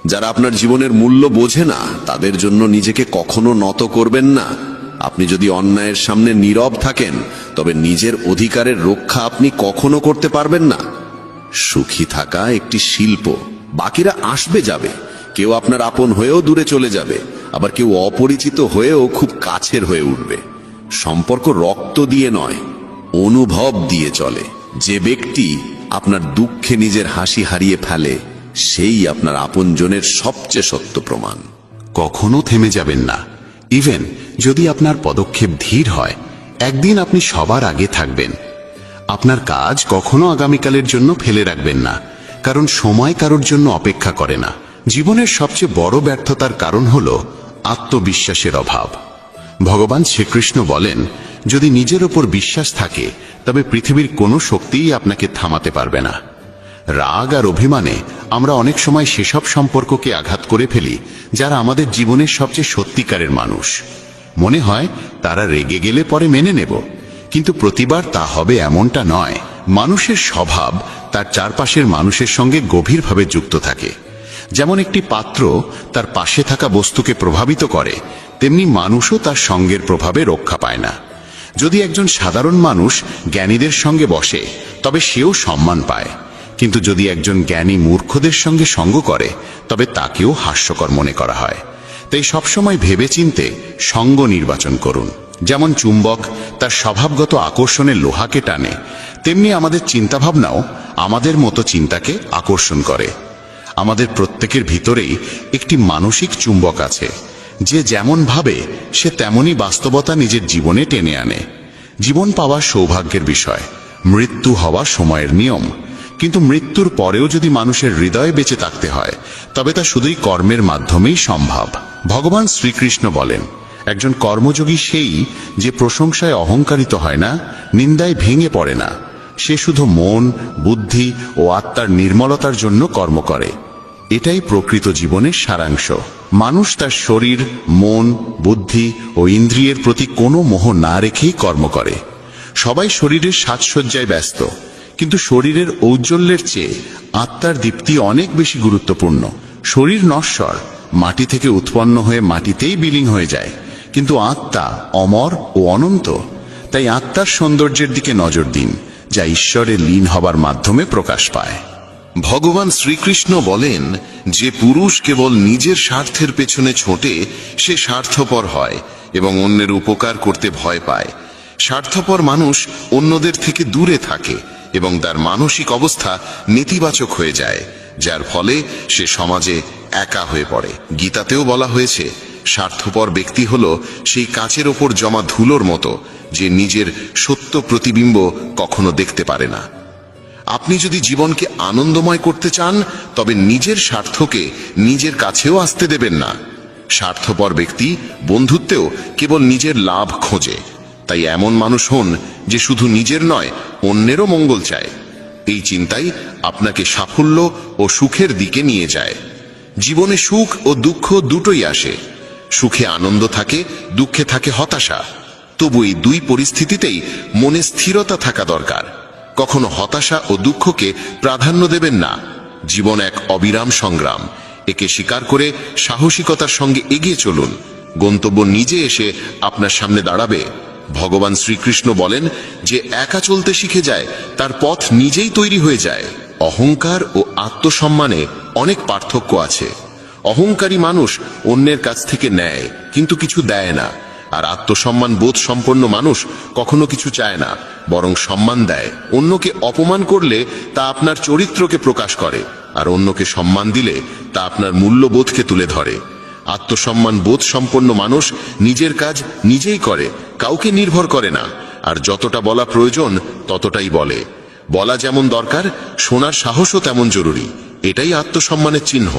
যারা আপনার জীবনের মূল্য বোঝে না তাদের জন্য নিজেকে কখনো নত করবেন না। আপনি যদি অন্যায়ের সামনে নীরব থাকেন তবে নিজের অধিকারের রক্ষা আপনি কখনো করতে পারবেন না। সুখী থাকা একটি শিল্প, বাকিরা আসবে যাবে, কেউ আপনার আপন হয়েও দূরে চলে যাবে, আবার কেউ অপরিচিত হয়েও খুব কাছের হয়ে উঠবে। সম্পর্ক রক্ত দিয়ে নয়, অনুভব দিয়ে চলে। যে ব্যক্তি আপনার দুঃখে নিজের হাসি হারিয়ে ফেলে, সেই আপনার আপনজনের সবচেয়ে সত্য প্রমাণ। কখনো থেমে যাবেন না। ইভেন যদি আপনার পদক্ষেপ ধীর হয়, একদিন আপনি সবার আগে থাকবেন। আপনার কাজ কখনো আগামীকালের জন্য ফেলে রাখবেন না, কারণ সময় কারোর জন্য অপেক্ষা করে না। জীবনের সবচেয়ে বড় ব্যর্থতার কারণ হল আত্মবিশ্বাসের অভাব। ভগবান শ্রীকৃষ্ণ বলেন, যদি নিজের ওপর বিশ্বাস থাকে তবে পৃথিবীর কোনো শক্তিই আপনাকে থামাতে পারবে না। রাগ আর অভিমানে আমরা অনেক সময় সেসব সম্পর্ককে আঘাত করে ফেলি যারা আমাদের জীবনের সবচেয়ে সত্যিকারের মানুষ। মনে হয় তারা রেগে গেলে পরে মেনে নেব, কিন্তু প্রতিবার তা হবে এমনটা নয়। মানুষের স্বভাব তার চারপাশের মানুষের সঙ্গে গভীরভাবে যুক্ত থাকে। যেমন একটি পাত্র তার পাশে থাকা বস্তুকে প্রভাবিত করে, তেমনি মানুষও তার সঙ্গের প্রভাবে রক্ষা পায় না। যদি একজন সাধারণ মানুষ জ্ঞানীদের সঙ্গে বসে তবে সেও সম্মান পায়, কিন্তু যদি একজন জ্ঞানী মূর্খদের সঙ্গে সঙ্গ করে তবে তাকেও হাস্যকর মনে করা হয়। তাই সবসময় ভেবেচিন্তে সঙ্গ নির্বাচন করুন। যেমন চুম্বক তার স্বভাবগত আকর্ষণে লোহাকে টানে, তেমনি আমাদের চিন্তাভাবনাও আমাদের মতো চিন্তাকে আকর্ষণ করে। আমাদের প্রত্যেকের ভিতরেই একটি মানসিক চুম্বক আছে, যে যেমন ভাবে সে তেমনই বাস্তবতা নিজের জীবনে টেনে আনে। জীবন পাওয়া সৌভাগ্যের বিষয়, মৃত্যু হওয়া সময়ের নিয়ম। কিন্তু মৃত্যুর পরেও যদি মানুষের হৃদয়ে বেঁচে থাকতে হয় তবে তা শুধুই কর্মের মাধ্যমেই সম্ভব। ভগবান শ্রীকৃষ্ণ বলেন, একজন কর্মযোগী সেই যে প্রশংসায় অহংকারিত হয় না, নিন্দায় ভেঙে পড়ে না। সে শুধু মন, বুদ্ধি ও আত্মার নির্মলতার জন্য কর্ম করে। এটাই প্রকৃত জীবনের সারাংশ। মানুষ তার শরীর, মন, বুদ্ধি ও ইন্দ্রিয়ের প্রতি কোনো মোহ না রেখেই কর্ম করে। সবাই শরীরের সাজসজ্জায় ব্যস্ত, কিন্তু শরীরের ঔজ্জ্বল্যের চেয়ে আত্মার দীপ্তি অনেক বেশি গুরুত্বপূর্ণ। শরীর নশ্বর, মাটি থেকে উৎপন্ন হয়ে মাটিতেই বিলীন হয়ে যায়, কিন্তু আত্মা অমর ও অনন্ত। তাই আত্মার সৌন্দর্যের দিকে নজর দিন, যা ঈশ্বরে লীন হবার মাধ্যমে প্রকাশ পায়। ভগবান শ্রীকৃষ্ণ বলেন, যে পুরুষ কেবল নিজের স্বার্থের পেছনে ছোটে সে স্বার্থপর হয় এবং অন্যের উপকার করতে ভয় পায়। স্বার্থপর মানুষ অন্যদের থেকে দূরে থাকে এবং তার মানসিক অবস্থা নেতিবাচক হয়ে যায়, যার ফলে সে সমাজে একা হয়ে পড়ে। গীতাতেও বলা হয়েছে, স্বার্থপর ব্যক্তি হল সেই কাচের ওপর জমা ধুলোর মতো, যে নিজের সত্য প্রতিবিম্ব কখনো দেখতে পারে না। আপনি যদি জীবনকে আনন্দময় করতে চান তবে নিজের স্বার্থকে নিজের কাছেও আসতে দেবেন না। স্বার্থপর ব্যক্তি বন্ধুত্বেও কেবল নিজের লাভ খোঁজে। তাই এমন মানুষ হন যে শুধু নিজের নয়, অন্যেরও মঙ্গল চায়। এই চিন্তাই আপনাকে সাফল্য ও সুখের দিকে নিয়ে যায়। জীবনে সুখ ও দুঃখ দুটোই আসে। সুখে আনন্দ থাকে, দুঃখে থাকে হতাশা। তবু এই দুই পরিস্থিতিতেই মনে স্থিরতা থাকা দরকার। কখনো হতাশা ও দুঃখকে প্রাধান্য দেবেন না। জীবন এক অবিরাম সংগ্রাম। একে স্বীকার করে সাহসিকতার সঙ্গে এগিয়ে চলুন। গন্তব্য নিজে এসে আপনার সামনে দাঁড়াবে। ভগবান শ্রীকৃষ্ণ বলেন, যে একা চলতে শিখে যায় তার পথ নিজেই তৈরি হয়ে যায়। অহংকার ও আত্মসম্মানে অনেক পার্থক্য আছে। অহংকারী মানুষ অন্যের কাছ থেকে নেয় কিন্তু কিছু দেয় না, আর আত্মসম্মান বোধ সম্পন্ন মানুষ কখনো কিছু চায় না, বরং সম্মান দেয়। অন্যকে অপমান করলে তা আপনার চরিত্রকে প্রকাশ করে, আর অন্যকে সম্মান দিলে তা আপনার মূল্যবোধকে তুলে ধরে। আত্মসম্মান বোধ সম্পন্ন মানুষ নিজের কাজ নিজেই করে, কাউকে নির্ভর করে না, আর যতটা বলা প্রয়োজন ততটাই বলে। বলা যেমন দরকার, শোনার সাহসও তেমন জরুরি। এটাই আত্মসম্মানের চিহ্ন।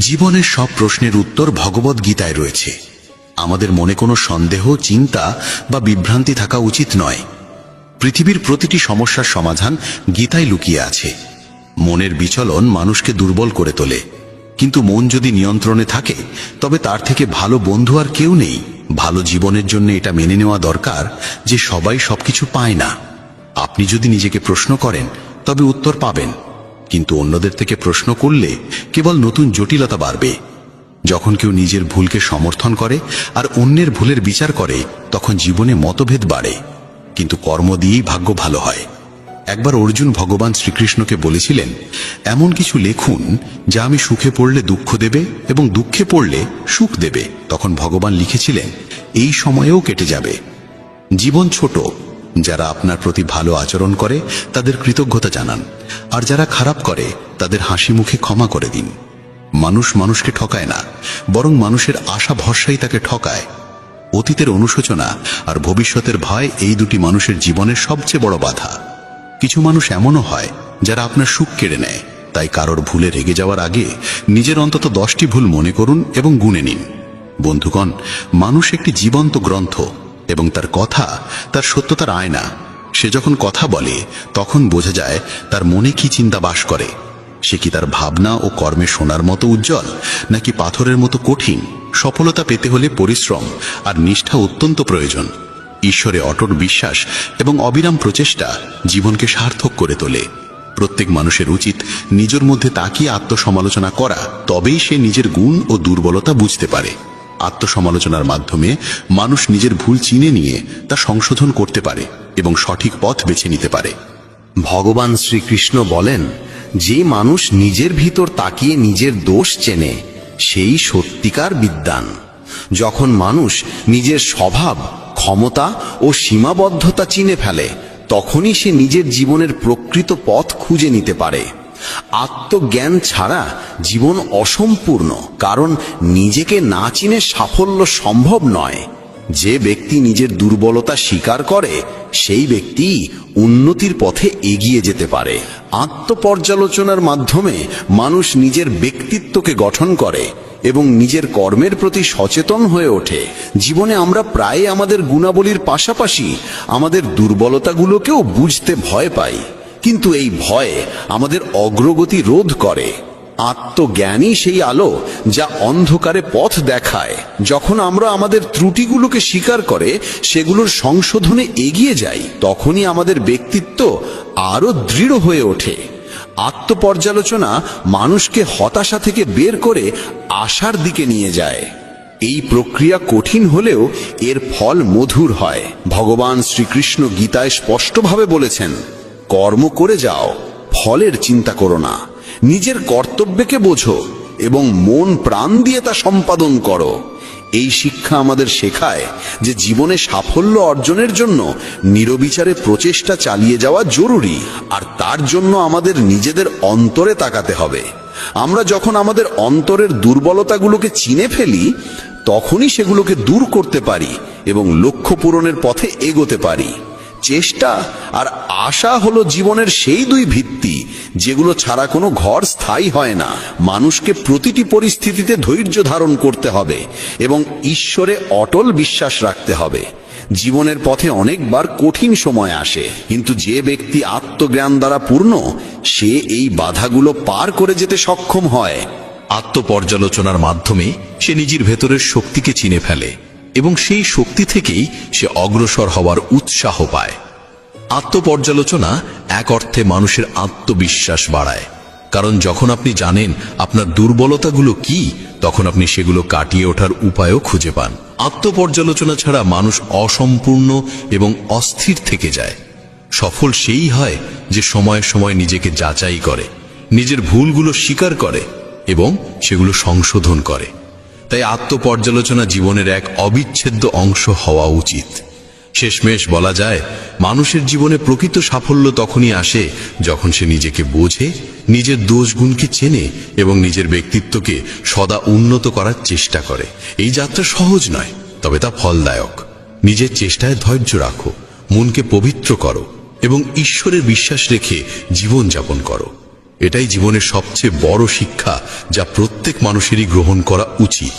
জীবনের সব প্রশ্নের উত্তর ভগবদ গীতায় রয়েছে। আমাদের মনে কোনো সন্দেহ, চিন্তা বা বিভ্রান্তি থাকা উচিত নয়। পৃথিবীর প্রতিটি সমস্যার সমাধান গীতায় লুকিয়ে আছে। মনের বিচলন মানুষকে দুর্বল করে তোলে, কিন্তু মন যদি নিয়ন্ত্রণে থাকে তবে তার থেকে ভালো বন্ধু আর কেউ নেই। ভালো জীবনের জন্য এটা মেনে নেওয়া দরকার যে সবাই সবকিছু পায় না। আপনি যদি নিজেকে প্রশ্ন করেন তবে উত্তর পাবেন, কিন্তু অন্যদের থেকে প্রশ্ন করলে কেবল নতুন জটিলতা বাড়বে। যখন কেউ নিজের ভুলকে সমর্থন করে আর অন্যের ভুলের বিচার করে তখন জীবনে মতভেদ বাড়ে, কিন্তু কর্ম দিয়েই ভাগ্য ভালো হয়। একবার অর্জুন ভগবান শ্রীকৃষ্ণকে বলেছিলেন, এমন কিছু লেখুন যা আমি সুখে পড়লে দুঃখ দেবে এবং দুঃখে পড়লে সুখ দেবে। তখন ভগবান লিখেছিলেন, এই সময়েও কেটে যাবে। জীবন ছোট, যারা আপনার প্রতি ভালো আচরণ করে তাদের কৃতজ্ঞতা জানান, আর যারা খারাপ করে তাদের হাসি মুখে ক্ষমা করে দিন। মানুষ মানুষকে ঠকায় না, বরং মানুষের আশা ভরসাই তাকে ঠকায়। অতীতের অনুশোচনা আর ভবিষ্যতের ভয় এই দুটি মানুষের জীবনের সবচেয়ে বড় বাধা। কিছু মানুষ এমনও হয় যারা আপনার সুখ কেড়ে নেয়, তাই কারোর ভুলে রেগে যাওয়ার আগে নিজের অন্তত 10টি ভুল মনে করুন এবং গুনে নিন। বন্ধুগণ, মানুষ একটি জীবন্ত গ্রন্থ এবং তার কথা তার সত্যতার আয়না। সে যখন কথা বলে তখন বোঝা যায় তার মনে কি চিন্তা বাস করে। সে কি তার ভাবনা ও কর্মে সোনার মতো উজ্জ্বল, নাকি পাথরের মতো কঠিন? সফলতা পেতে হলে পরিশ্রম আর নিষ্ঠা অত্যন্ত প্রয়োজন। ঈশ্বরে অটল বিশ্বাস এবং অবিরাম প্রচেষ্টা জীবনকে সার্থক করে তোলে। প্রত্যেক মানুষের উচিত নিজের মধ্যে তাকিয়ে আত্মসমালোচনা করা, তবেই সে নিজের গুণ ও দুর্বলতা বুঝতে পারে। আত্মসমালোচনার মাধ্যমে মানুষ নিজের ভুল চিনে নিয়ে তা সংশোধন করতে পারে এবং সঠিক পথ বেছে নিতে পারে। ভগবান শ্রীকৃষ্ণ বলেন, যে মানুষ নিজের ভিতর তাকিয়ে নিজের দোষ চেনে সেই সত্যিকার বিদ্বান। যখন মানুষ নিজের স্বভাব, ক্ষমতা ও সীমাবদ্ধতা চিনে ফেলে, তখনই সে নিজের জীবনের প্রকৃত পথ খুঁজে নিতে পারে। আত্মজ্ঞান ছাড়া জীবন অসম্পূর্ণ, কারণ নিজেকে না চিনে সাফল্য সম্ভব নয়। যে ব্যক্তি নিজের দুর্বলতা স্বীকার করে সেই ব্যক্তি উন্নতির পথে এগিয়ে যেতে পারে। আত্মপর্যালোচনার মাধ্যমে মানুষ নিজের ব্যক্তিত্বকে গঠন করে এবং নিজের কর্মের প্রতি সচেতন হয়ে ওঠে। জীবনে আমরা প্রায় আমাদের গুণাবলীর পাশাপাশি আমাদের দুর্বলতাগুলোকেও বুঝতে ভয় পাই, কিন্তু এই ভয় আমাদের অগ্রগতি রোধ করে। আত্মজ্ঞানই সেই আলো যা অন্ধকারে পথ দেখায়। যখন আমরা আমাদের ত্রুটিগুলোকে স্বীকার করে সেগুলোর সংশোধনে এগিয়ে যাই, তখনই আমাদের ব্যক্তিত্ব আরো দৃঢ় হয়ে ওঠে। আত্মপর্যালোচনা মানুষকে হতাশা থেকে বের করে আশার দিকে নিয়ে যায়। এই প্রক্রিয়া কঠিন হলেও এর ফল মধুর হয়। ভগবান শ্রীকৃষ্ণ গীতায় স্পষ্টভাবে বলেছেন, কর্ম করে যাও, ফলের চিন্তা করো না। নিজের কর্তব্যকে বোঝো এবং মন প্রাণ দিয়ে তা সম্পাদন করো। এই শিক্ষা আমাদের শেখায় যে জীবনে সাফল্য অর্জনের জন্য নিরবিচারে প্রচেষ্টা চালিয়ে যাওয়া জরুরি, আর তার জন্য আমাদের নিজেদের অন্তরে তাকাতে হবে। আমরা যখন আমাদের অন্তরের দুর্বলতাগুলোকে চিনে ফেলি, তখনই সেগুলোকে দূর করতে পারি এবং লক্ষ্য পূরণের পথে এগোতে পারি। চেষ্টা আর আশা হলো জীবনের সেই দুই ভিত্তি যেগুলো ছাড়া কোনো ঘর স্থায়ী হয় না। মানুষকে প্রতিটি পরিস্থিতিতে ধৈর্য ধারণ করতে হবে এবং ঈশ্বরে অটল বিশ্বাস রাখতে হবে। জীবনের পথে অনেকবার কঠিন সময় আসে, কিন্তু যে ব্যক্তি আত্মজ্ঞান দ্বারা পূর্ণ, সে এই বাধাগুলো পার করে যেতে সক্ষম হয়। আত্মপর্যালোচনার মাধ্যমে সে নিজের ভেতরের শক্তিকে চিনে ফেলে এবং সেই শক্তি থেকেই সে অগ্রসর হওয়ার উৎসাহ পায়। আত্মপর্যালোচনা এক অর্থে মানুষের আত্মবিশ্বাস বাড়ায়, কারণ যখন আপনি জানেন আপনার দুর্বলতাগুলো কি, তখন আপনি সেগুলো কাটিয়ে ওঠার উপায়ও খুঁজে পান। আত্মপর্যালোচনা ছাড়া মানুষ অসম্পূর্ণ এবং অস্থির থেকে যায়। সফল সেই হয় যে সময়ে সময়ে নিজেকে যাচাই করে, নিজের ভুলগুলো স্বীকার করে এবং সেগুলো সংশোধন করে। তাই আত্মপর্যালোচনা জীবনের এক অবিচ্ছেদ্য অংশ হওয়া উচিত। শেষমেশ বলা যায়, মানুষের জীবনে প্রকৃত সাফল্য তখনই আসে যখন সে নিজেকে বোঝে, নিজের দোষগুণকে চেনে এবং নিজের ব্যক্তিত্বকে সদা উন্নত করার চেষ্টা করে। এই যাত্রা সহজ নয়, তবে তা ফলদায়ক। নিজের চেষ্টায় ধৈর্য রাখো, মনকে পবিত্র করো এবং ঈশ্বরের বিশ্বাস রেখে জীবন যাপন করো। এটাই জীবনের সবচেয়ে বড় শিক্ষা যা প্রত্যেক মানুষেরই গ্রহণ করা উচিত।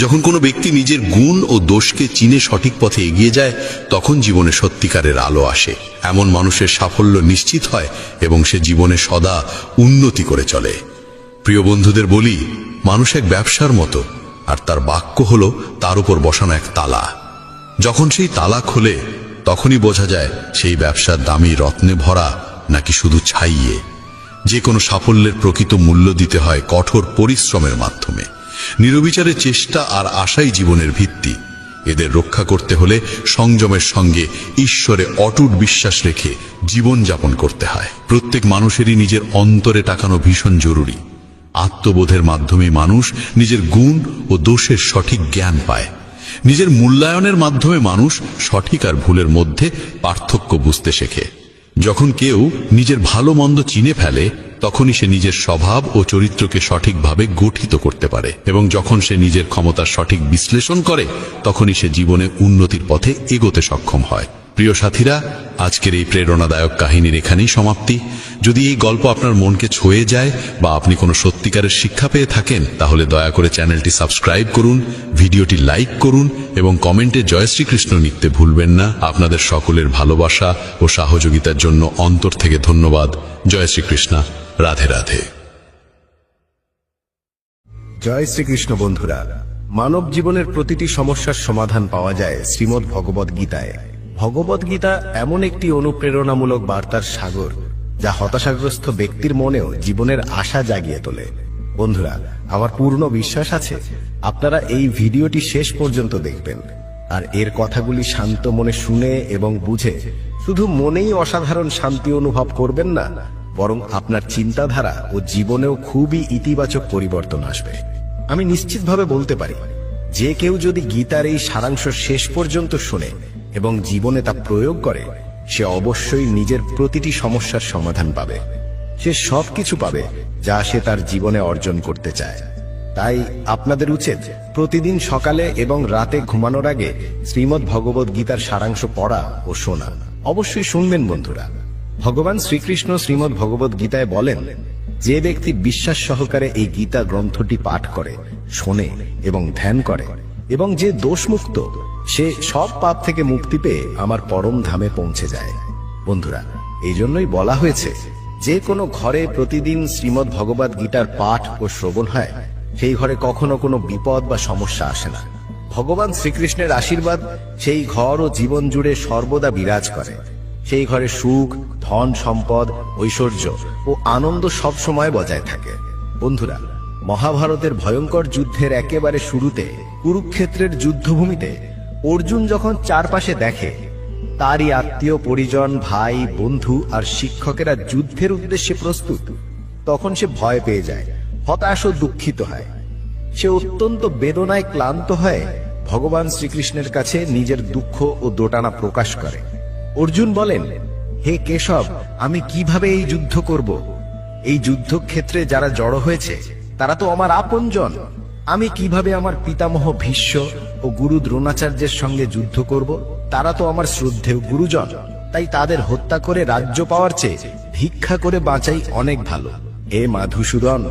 যখন কোনো ব্যক্তি নিজের গুণ ও দোষকে চিনে সঠিক পথে এগিয়ে যায়, তখন জীবনে সত্যিকারের আলো আসে। এমন মানুষের সাফল্য নিশ্চিত হয় এবং সে জীবনে সদা উন্নতি করে চলে। প্রিয় বন্ধুদের বলি, মানুষ এক ব্যবসার মতো, আর তার বাক্য হলো তার উপর বসানো এক তালা। যখন সেই তালা খোলে, তখনই বোঝা যায় সেই ব্যবসার দামি রত্নে ভরা নাকি শুধু ছাইয়ে। যে কোনো সাফল্যের প্রকৃত মূল্য দিতে হয় কঠোর পরিশ্রমের মাধ্যমে। নিরবিচারে চেষ্টা আর আশাই জীবনের ভিত্তি। এদের রক্ষা করতে হলে সংযমের সঙ্গে ঈশ্বরে অটুট বিশ্বাস রেখে জীবন যাপন করতে হয়। প্রত্যেক মানুষেরই নিজের অন্তরে তাকানো ভীষণ জরুরি। আত্মবোধের মাধ্যমে মানুষ নিজের গুণ ও দোষের সঠিক জ্ঞান পায়। নিজের মূল্যায়নের মাধ্যমে মানুষ সঠিক আর ভুলের মধ্যে পার্থক্য বুঝতে শেখে। যখন কেউ নিজের ভালো মন্দ চিনে ফেলে, তখনই সে নিজের স্বভাব ও চরিত্রকে সঠিকভাবে গঠিত করতে পারে, এবং যখন সে নিজের ক্ষমতার সঠিক বিশ্লেষণ করে, তখনই সে জীবনে উন্নতির পথে এগোতে সক্ষম হয়। প্রিয় সাথীরা, আজকের এই প্রেরণাদায়ক কাহিনীর এখানেই সমাপ্তি। যদি এই গল্প আপনার মনকে ছুঁয়ে যায় বা আপনি কোনো সত্যিকারের শিক্ষা পেয়ে থাকেন, তাহলে দয়া করে চ্যানেলটি সাবস্ক্রাইব করুন, ভিডিওটি লাইক করুন এবং কমেন্টে জয় শ্রীকৃষ্ণ লিখতে ভুলবেন না। আপনাদের সকলের ভালোবাসা ও সহযোগিতার জন্য অন্তর থেকে ধন্যবাদ। জয় শ্রীকৃষ্ণ। রাধে রাধে। জয় শ্রীকৃষ্ণ। বন্ধুরা, মানব জীবনের প্রতিটি সমস্যার সমাধান পাওয়া যায় শ্রীমদ্ ভগবদ গীতায়। ভগবদ গীতা এমন একটি অনুপ্রেরণামূলক বার্তার সাগর, যা হতাশাগ্রস্ত ব্যক্তির মনেও জীবনের আশা জাগিয়ে তোলে। বন্ধুরা, আমার পূর্ণ বিশ্বাস আছে আপনারা এই ভিডিওটি শেষ পর্যন্ত দেখবেন, আর এর কথাগুলি শান্ত মনে শুনে এবং বুঝে শুধু মনেই অসাধারণ শান্তি অনুভব করবেন না, বরং আপনার চিন্তাধারা ও জীবনেও খুবই ইতিবাচক পরিবর্তন আসবে। আমি নিশ্চিতভাবে বলতে পারি, যে কেউ যদি গীতার এই সারাংশ শেষ পর্যন্ত শুনে এবং জীবনে তা প্রয়োগ করে, সে অবশ্যই নিজের প্রতিটি সমস্যার সমাধান পাবে। সে সবকিছু পাবে যা সে তার জীবনে অর্জন করতে চায়। তাই আপনাদের উচিত প্রতিদিন সকালে এবং রাতে ঘুমানোর আগে শ্রীমদ্ ভগবদ গীতার সারাংশ পড়া ও শোনা। অবশ্যই শুনবেন বন্ধুরা। ভগবান শ্রীকৃষ্ণ শ্রীমদ্ ভগবদ গীতায় বলেন, যে ব্যক্তি বিশ্বাস সহকারে এই গীতা গ্রন্থটি পাঠ করে, শোনে এবং ধ্যান করে, এবং যে দোষমুক্ত, সে সব পাপ থেকে মুক্তি পেয়ে আমার পরম ধামে পৌঁছে যায়। বন্ধুরা, এই জন্যই বলা হয়েছে, যে কোনো ঘরে প্রতিদিন শ্রীমদ্ ভগবদ গীতার পাঠ ও শ্রবণ হয়, সেই ঘরে কখনো কোনো বিপদ বা সমস্যা আসে না। ভগবান শ্রীকৃষ্ণের আশীর্বাদ সেই ঘর ও জীবন জুড়ে সর্বদা বিরাজ করে। সেই ঘরে সুখ, ধন সম্পদ, ঐশ্বর্য ও আনন্দ সব সময় বজায় থাকে। বন্ধুরা, মহাভারতের ভয়ঙ্কর যুদ্ধের একেবারে শুরুতে কুরুক্ষেত্রের যুদ্ধভূমিতে অর্জুন যখন চারপাশে দেখে তারই আত্মীয় পরিজন, ভাই, বন্ধু আর শিক্ষকেরা যুদ্ধের উদ্দেশ্যে প্রস্তুত, তখন সে ভয় পেয়ে যায়, হতাশ ও দুঃখিত হয়। সে অত্যন্ত বেদনায় ক্লান্ত হয়ে ভগবান শ্রীকৃষ্ণের কাছে নিজের দুঃখ ও দোটানা প্রকাশ করে। অর্জুন বলেন, হে কেশব, আমি কিভাবে এই যুদ্ধ করব? এই যুদ্ধক্ষেত্রে যারা জড়ো হয়েছে তারা তো আমার আপনজন। আমি কিভাবে আমার পিতামহ ভীষ্ম ও গুরু দ্রোণাচার্যের সঙ্গে যুদ্ধ করব? তারা তো আমার শ্রদ্ধেয় গুরুজন। তাই তাদের হত্যা করে রাজ্য পাওয়ার চেয়ে ভিক্ষা করে বাঁচাই অনেক ভালো। হে মাধুসূদন,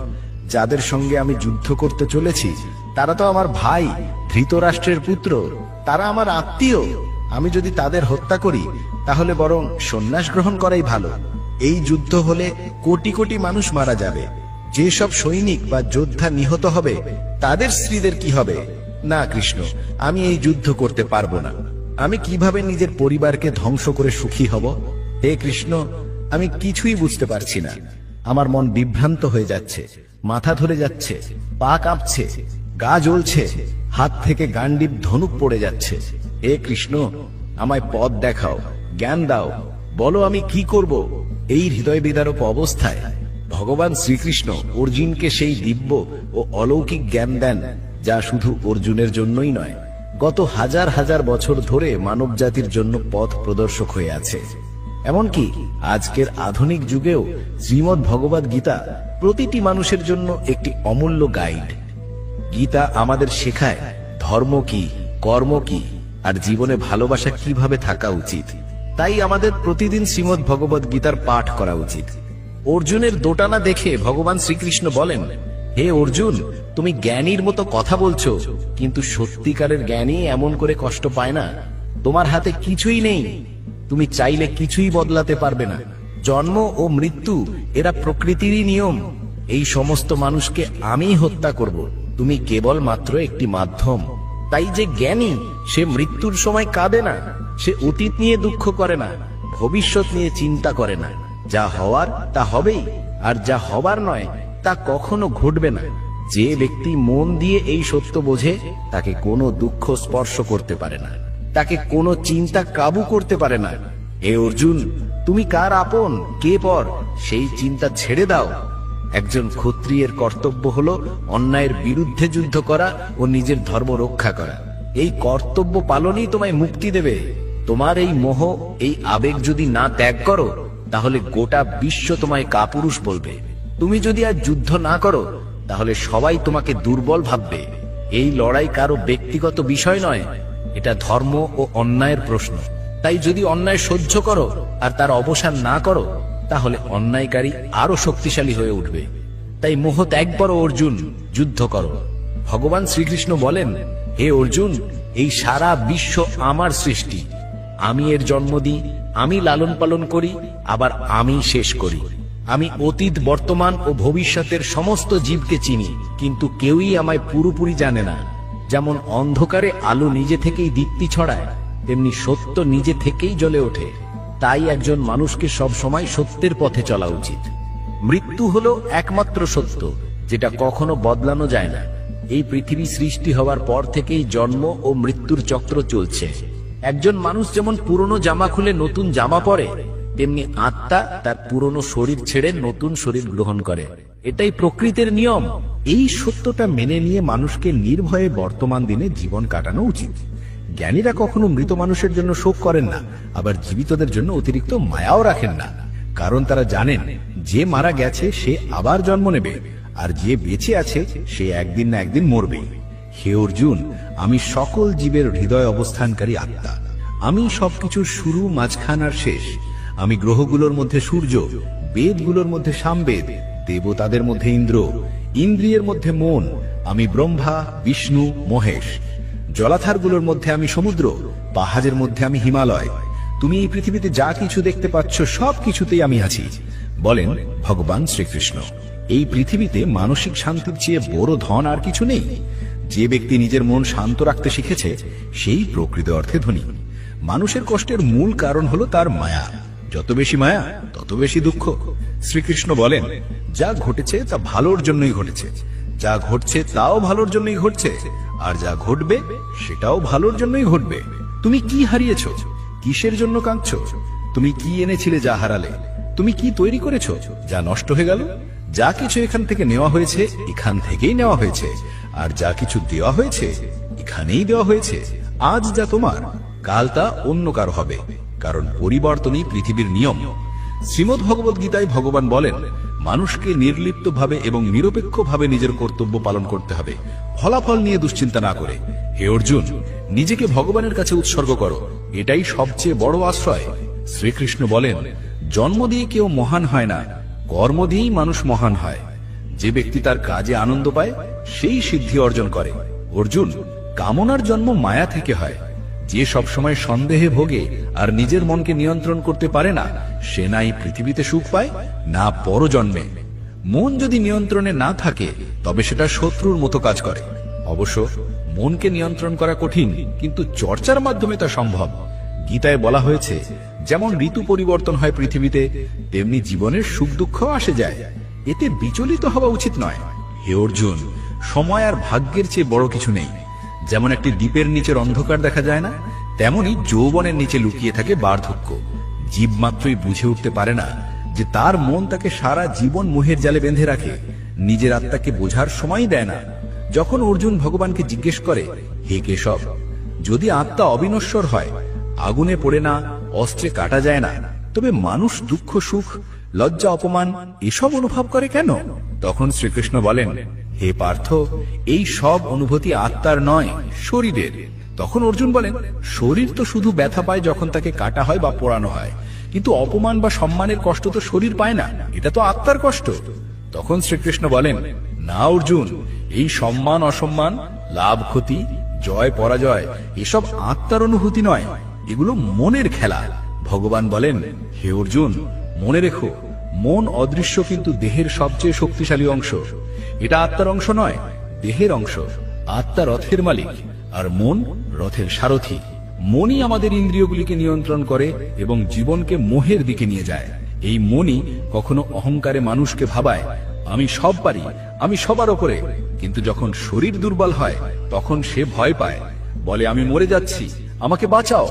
যাদের সঙ্গে আমি যুদ্ধ করতে চলেছি তারা তো আমার ভাই, ধৃতরাষ্ট্রের পুত্র, তারা আমার আত্মীয়। আমি যদি তাদের হত্যা করি তাহলে বরং সন্ন্যাস গ্রহণ করাই ভালো। এই যুদ্ধ হলে কোটি কোটি মানুষ মারা যাবে। যেসব সৈনিক বা যোদ্ধা নিহত হবে তাদের স্ত্রীদের কি হবে? না কৃষ্ণ, আমি এই যুদ্ধ করতে পারবো না। আমি কিভাবে নিজের পরিবারকে ধ্বংস করে সুখী হব? হে কৃষ্ণ, আমি কিছুই বুঝতে পারছি না। আমার মন বিভ্রান্ত হয়ে যাচ্ছে, মাথা ধরে যাচ্ছে, পা কাঁপছে, গা জ্বলছে, হাত থেকে গান্ডীব ধনুক পড়ে যাচ্ছে। হে কৃষ্ণ, আমায় পথ দেখাও, জ্ঞান দাও, বলো আমি কি করব? এই হৃদয় বিদারক অবস্থায় ভগবান শ্রীকৃষ্ণ অর্জুনকে সেই দিব্য ও অলৌকিক জ্ঞান দেন, যা শুধু অর্জুনের জন্যই নয়, গত হাজার হাজার বছর ধরে মানব জাতির জন্য পথ প্রদর্শক হয়ে আছে। এমনকি আজকের আধুনিক যুগেও শ্রীমদ্ ভগবদ গীতা প্রতিটি মানুষের জন্য একটি অমূল্য গাইড। গীতা আমাদের শেখায় ধর্ম কি, কর্ম কি, আর জীবনে ভালোবাসা কিভাবে থাকা উচিত। তাই আমাদের প্রতিদিন শ্রীমদ্ ভগবদ গীতার পাঠ করা উচিত। অর্জুনের দোটানা দেখে ভগবান শ্রীকৃষ্ণ বলেন, হে অর্জুন, তুমি জ্ঞানীর মতো কথা বলছো, কিন্তু সত্যিকারের জ্ঞানী এমন করে কষ্ট পায় না। তোমার হাতে কিছুই নেই, তুমি চাইলে কিছুই বদলাতে পারবে না। জন্ম ও মৃত্যু এরা প্রকৃতিরই নিয়ম। এই সমস্ত মানুষকে আমি হত্যা করব, তুমি কেবল মাত্র একটি মাধ্যম। তাই যে জ্ঞানী, সে মৃত্যুর সময় কাঁদে না, সে অতীত নিয়ে দুঃখ করে না, ভবিষ্যৎ নিয়ে চিন্তা করে না। যা হওয়ার তা হবেই, আর যা হবার নয় তা কখনো ঘটবে না। যে ব্যক্তি মন দিয়ে এই সত্য বোঝে, তাকে কোনো দুঃখ স্পর্শ করতে পারে না, তাকে কোনো চিন্তা কাবু করতে পারে না। হে অর্জুন, তুমি কার আপন, কে পর, সেই চিন্তা ছেড়ে দাও। একজন ক্ষত্রিয়ের কর্তব্য হলো অন্যায়ের বিরুদ্ধে যুদ্ধ করা ও নিজের ধর্ম রক্ষা করা। এই কর্তব্য পালনই তোমায় মুক্তি দেবে। তোমার এই মোহ, এই আবেগ যদি না ত্যাগ করো, তাহলে গোটা বিশ্ব তোমায় কাপুরুষ বলবে। তুমি যদি আজ যুদ্ধ না করো, তাহলে সবাই তোমাকে দুর্বল ভাববে। এই লড়াই কারো ব্যক্তিগত বিষয় নয়, এটা ধর্ম ও অন্যায়ের প্রশ্ন। তাই যদি অন্যায় সহ্য করো আর তার অবসান না করো, তাহলে অন্যায়কারী আরো শক্তিশালী হয়ে উঠবে। তাই মোহ ত্যাগ করো অর্জুন, যুদ্ধ করো। ভগবান শ্রীকৃষ্ণ বলেন, হে অর্জুন, এই সারা বিশ্ব আমার সৃষ্টি। আমি এর জন্ম দিই, আমি লালন পালন করি, আবার আমি শেষ করি। আমি অতীত, বর্তমান ও ভবিষ্যতের সমস্ত জীবকে চিনি, কিন্তু কেউই আমায় পুরোপুরি জানে না। যেমন অন্ধকারে আলো নিজে থেকেই দীপ্তি ছড়ায়, তেমনি সত্য নিজে থেকেই জ্বলে ওঠে। তাই একজন মানুষকে সব সময় সত্যের পথে চলা উচিত। মৃত্যু হলো একমাত্র সত্য, যেটা কখনো বদলানো যায় না। এই পৃথিবী সৃষ্টি হওয়ার পর থেকেই জন্ম ও মৃত্যুর চক্র চলছে। একজন মানুষ যেমন পুরনো জামা খুলে নতুন জামা পরে, তেমনি আত্মা তার পুরনো শরীর ছেড়ে নতুন শরীর গ্রহণ করে। এটাই প্রকৃতির নিয়ম। এই সত্যটা মেনে নিয়ে মানুষকে নির্ভয়ে বর্তমান দিনে জীবন কাটানো উচিত। জ্ঞানীরা কখনো মৃত মানুষের জন্য শোক করেন না, আবার জীবিতদের জন্য অতিরিক্ত মায়াও রাখেন না। কারণ তারা জানেন, যে মারা গেছে সে আবার জন্ম নেবে, আর যে বেঁচে আছে সে একদিন না একদিন মরবে। হে অর্জুন, আমি সকল জীবের হৃদয় অবস্থানকারী আত্মা। আমি সবকিছুর শুরু, মাঝখান আর শেষ। আমি গ্রহগুলোর মধ্যে সূর্য, বেদগুলোর মধ্যে সামবেদ, দেবতাদের মধ্যে ইন্দ্র, ইন্দ্রিয়ের মধ্যে মন। আমি ব্রহ্মা, বিষ্ণু, মহেশ। জলাধারগুলোর মধ্যে আমি সমুদ্র, পাহাড়ের মধ্যে আমি হিমালয়। তুমি এই পৃথিবীতে যা কিছু দেখতে পাচ্ছ, সব কিছুতেই আমি আছি, বলেন ভগবান শ্রীকৃষ্ণ। এই পৃথিবীতে মানসিক শান্তির চেয়ে বড় ধন আর কিছু নেই। যে ব্যক্তি নিজের মন শান্ত রাখতে শিখেছে, সেই প্রকৃত অর্থে ধনী। মানুষের কষ্টের মূল কারণ হলো তার মায়া। যত বেশি মায়া, তত বেশি দুঃখ। শ্রীকৃষ্ণ বলেন, যা ঘটেছে তা ভালোর জন্যই ঘটেছে, যা ঘটছে তাও ভালোর জন্যই ঘটছে, আর যা ঘটবে সেটাও ভালোর জন্যই ঘটবে। তুমি কি হারিয়েছো? কিসের জন্য কাঁদছো? তুমি কি এনেছিলে যা হারালে? তুমি কি তৈরি করেছো যা নষ্ট হয়ে গেল? যা কিছু এখান থেকে নেওয়া হয়েছে, এখান থেকেই নেওয়া হয়েছে, আর যা কিছু দেওয়া হয়েছে, এখানেই দেওয়া হয়েছে। আজ যা তোমার, কাল তা অন্য কারো হবে, কারণ পরিবর্তনই পৃথিবীর নিয়ম। শ্রীমদ্ ভগবদ গীতায় ভগবান বলেন, মানুষকে নির্লিপ্তভাবে এবং নিরপেক্ষভাবে নিজের কর্তব্য পালন করতে হবে, ফলাফল নিয়ে দুশ্চিন্তা না করে। হে অর্জুন, নিজেকে ভগবানের কাছে উৎসর্গ করো, এটাই সবচেয়ে বড় আশ্রয়। শ্রীকৃষ্ণ বলেন, জন্ম দিয়ে কেউ মহান হয় না, কর্ম দিয়েই মানুষ মহান হয়। যে ব্যক্তি তার কাজে আনন্দ পায়, সেই সিদ্ধি অর্জন করে। অর্জুন, কামনার জন্ম মায়া থেকে হয়। যে সবসময় সন্দেহে ভোগে আর নিজের মনকে নিয়ন্ত্রণ করতে পারে না, সে না এই পৃথিবীতে সুখ পায়, না পরজন্মে। মন যদি নিয়ন্ত্রণে না থাকে, তবে সেটা শত্রুর মতো কাজ করে। অবশ্য মনকে নিয়ন্ত্রণ করা কঠিন, কিন্তু চর্চার মাধ্যমে তা সম্ভব। গীতায় বলা হয়েছে, যেমন ঋতু পরিবর্তন হয় পৃথিবীতে, তেমনি জীবনের সুখ দুঃখ আসে যায়। এতে বিচলিত হওয়া উচিত নয়। হে অর্জুন, সময় আর ভাগ্যের চেয়ে বড় কিছু নেই। যেমন একটি দ্বীপের নিচের অন্ধকার দেখা যায় না, তেমনি যৌবনের নিচে লুকিয়ে থাকে বার্ধক্য। জীব মাত্রই বুঝে উঠতে পারে না যে তার মন তাকে সারা জীবন মোহের জালে বেঁধে রাখে, নিজের আত্মাকে বোঝার সময় দেয় না। যখন অর্জুন ভগবানকে জিজ্ঞেস করে, হে কেশব, যদি আত্মা অবিনশ্বর হয়, আগুনে পড়ে না, অস্ত্রে কাটা যায় না, তবে মানুষ দুঃখ, সুখ, লজ্জা, অপমান এসব অনুভব করে কেন? তখন শ্রীকৃষ্ণ বলেন, হে পার্থ, এই সব অনুভূতি আত্মার নয়, শরীরের। তখন অর্জুন বলেন, শরীর তো শুধু ব্যথা পায় যখন তাকে কাটা হয় বা পোড়ানো হয়, কিন্তু অপমান বা সম্মানের কষ্ট তো শরীর পায় না, এটা তো আত্মার কষ্ট। তখন শ্রীকৃষ্ণ বলেন, না অর্জুন, এই সম্মান অসম্মান, লাভ ক্ষতি, জয় পরাজয় এসব আত্মার অনুভূতি নয়, এগুলো মনের খেলা। ভগবান বলেন, হে অর্জুন, মনে রেখো, মন অদৃশ্য কিন্তু দেহের সবচেয়ে শক্তিশালী অংশ। এটা আত্মার অংশ নয়, দেহের অংশ। আত্মা রথের মালিক, আর মন রথের সারথি। মনই আমাদের ইন্দ্রিয়গুলিকে নিয়ন্ত্রণ করে এবং জীবনকে মোহের দিকে নিয়ে যায়। এই মনই কখনো অহংকারে মানুষকে ভাবায়, আমি সব পারি, আমি সবার ওপরে। কিন্তু যখন শরীর দুর্বল হয়, তখন সে ভয় পায়, বলে আমি মরে যাচ্ছি, আমাকে বাঁচাও।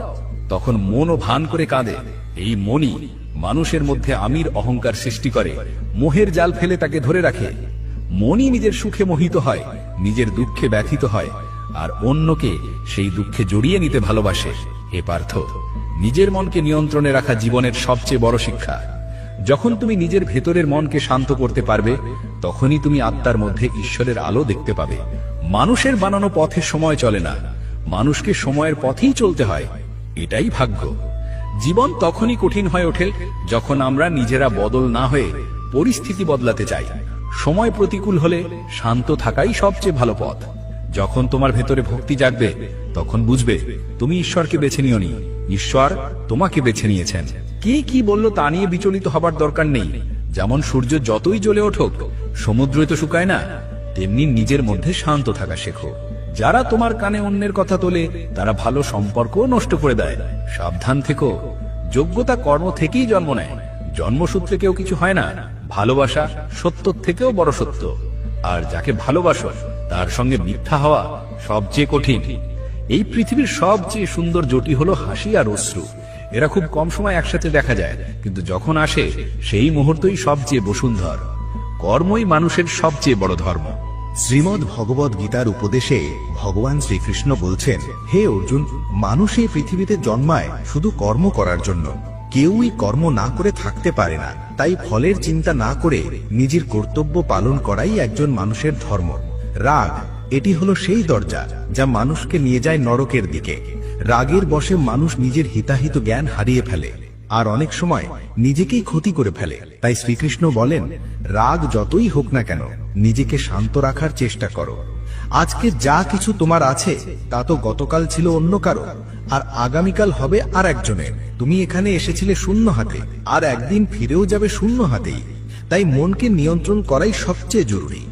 তখন মনও ভান করে কাঁদে। এই মনই মানুষের মধ্যে আমির অহংকার সৃষ্টি করে, মোহের জাল ফেলে তাকে ধরে রাখে। মনই নিজের সুখে মোহিত হয়, নিজের দুঃখে ব্যথিত হয়, আর অন্যকে সেই দুঃখে জড়িয়ে নিতে ভালোবাসে। হে পার্থ, নিজের মনকে নিয়ন্ত্রণে রাখা জীবনের সবচেয়ে বড় শিক্ষা। যখন তুমি নিজের ভেতরের মনকে শান্ত করতে পারবে, তখনই তুমি আত্মার মধ্যে ঈশ্বরের আলো দেখতে পাবে। মানুষের বানানো পথে সময় চলে না, মানুষকে সময়ের পথেই চলতে হয়। এটাই ভাগ্য। জীবন তখনই কঠিন হয়ে ওঠে যখন আমরা নিজেরা বদল না হয়ে পরিস্থিতি বদলাতে চাই। সময় প্রতিকূল হলে শান্ত থাকাই সবচেয়ে ভালো পথ। যখন তোমার ভেতরে ভক্তি জাগবে, তখন বুঝবে তুমি ঈশ্বরকে বেছে নিওনি, ঈশ্বর তোমাকে বেছে নিয়েছেন। কে কি বলল তা নিয়ে বিচলিত হবার দরকার নেই। যেমন সূর্য যতই জ্বলে ওঠুক, সমুদ্রই তো শুকায় না, তেমনি নিজের মধ্যে শান্ত থাকা শেখো। যারা তোমার কানে অন্যের কথা তোলে, তারা ভালো সম্পর্ক নষ্ট করে দেয়। সাবধান থেকো। যোগ্যতা কর্ম থেকেই জন্ম নেয়, জন্মসূত্রে কেউ কিছু হয় না। ভালোবাসা সত্যর থেকেও বড় সত্য। আর যাকে ভালোবাসো তার সঙ্গে মিথ্যা হওয়া সবচেয়ে কঠিন। এই পৃথিবীর সবচেয়ে সুন্দর জুটি হলো হাসি আর অশ্রু। এরা খুব কম সময় একসাথে দেখা যায়, কিন্তু যখন আসে সেই মুহূর্তই সবচেয়ে বসুন্ধর। কর্মই মানুষের সবচেয়ে বড় ধর্ম। শ্রীমদ্ ভগবদ গীতার উপদেশে ভগবান শ্রীকৃষ্ণ বলছেন, হে অর্জুন, মানুষ এই পৃথিবীতে জন্মায় শুধু কর্ম করার জন্য। কেউই কর্ম না করে থাকতে পারে না। তাই ফলের চিন্তা না করে নিজের কর্তব্য পালন করাই একজন মানুষের ধর্ম। রাগ, এটি হলো সেই দরজা যা মানুষকে নিয়ে যায় নরকের দিকে। রাগের বশে মানুষ নিজের হিতাহিত জ্ঞান হারিয়ে ফেলে আর অনেক সময় নিজেকেই ক্ষতি করে ফেলে। তাই শ্রীকৃষ্ণ বলেন, রাগ যতই হোক না কেন, নিজেকে শান্ত রাখার চেষ্টা করো। আজকে যা কিছু তোমার আছে তা তো গতকাল ছিল অন্য কারো, আর আগামীকাল হবে আর একজনের। তুমি এখানে এসেছিলে শূন্য হাতে, আর একদিন ফিরেও যাবে শূন্য হাতেই। তাই মনকে নিয়ন্ত্রণ করাই সবচেয়ে জরুরি।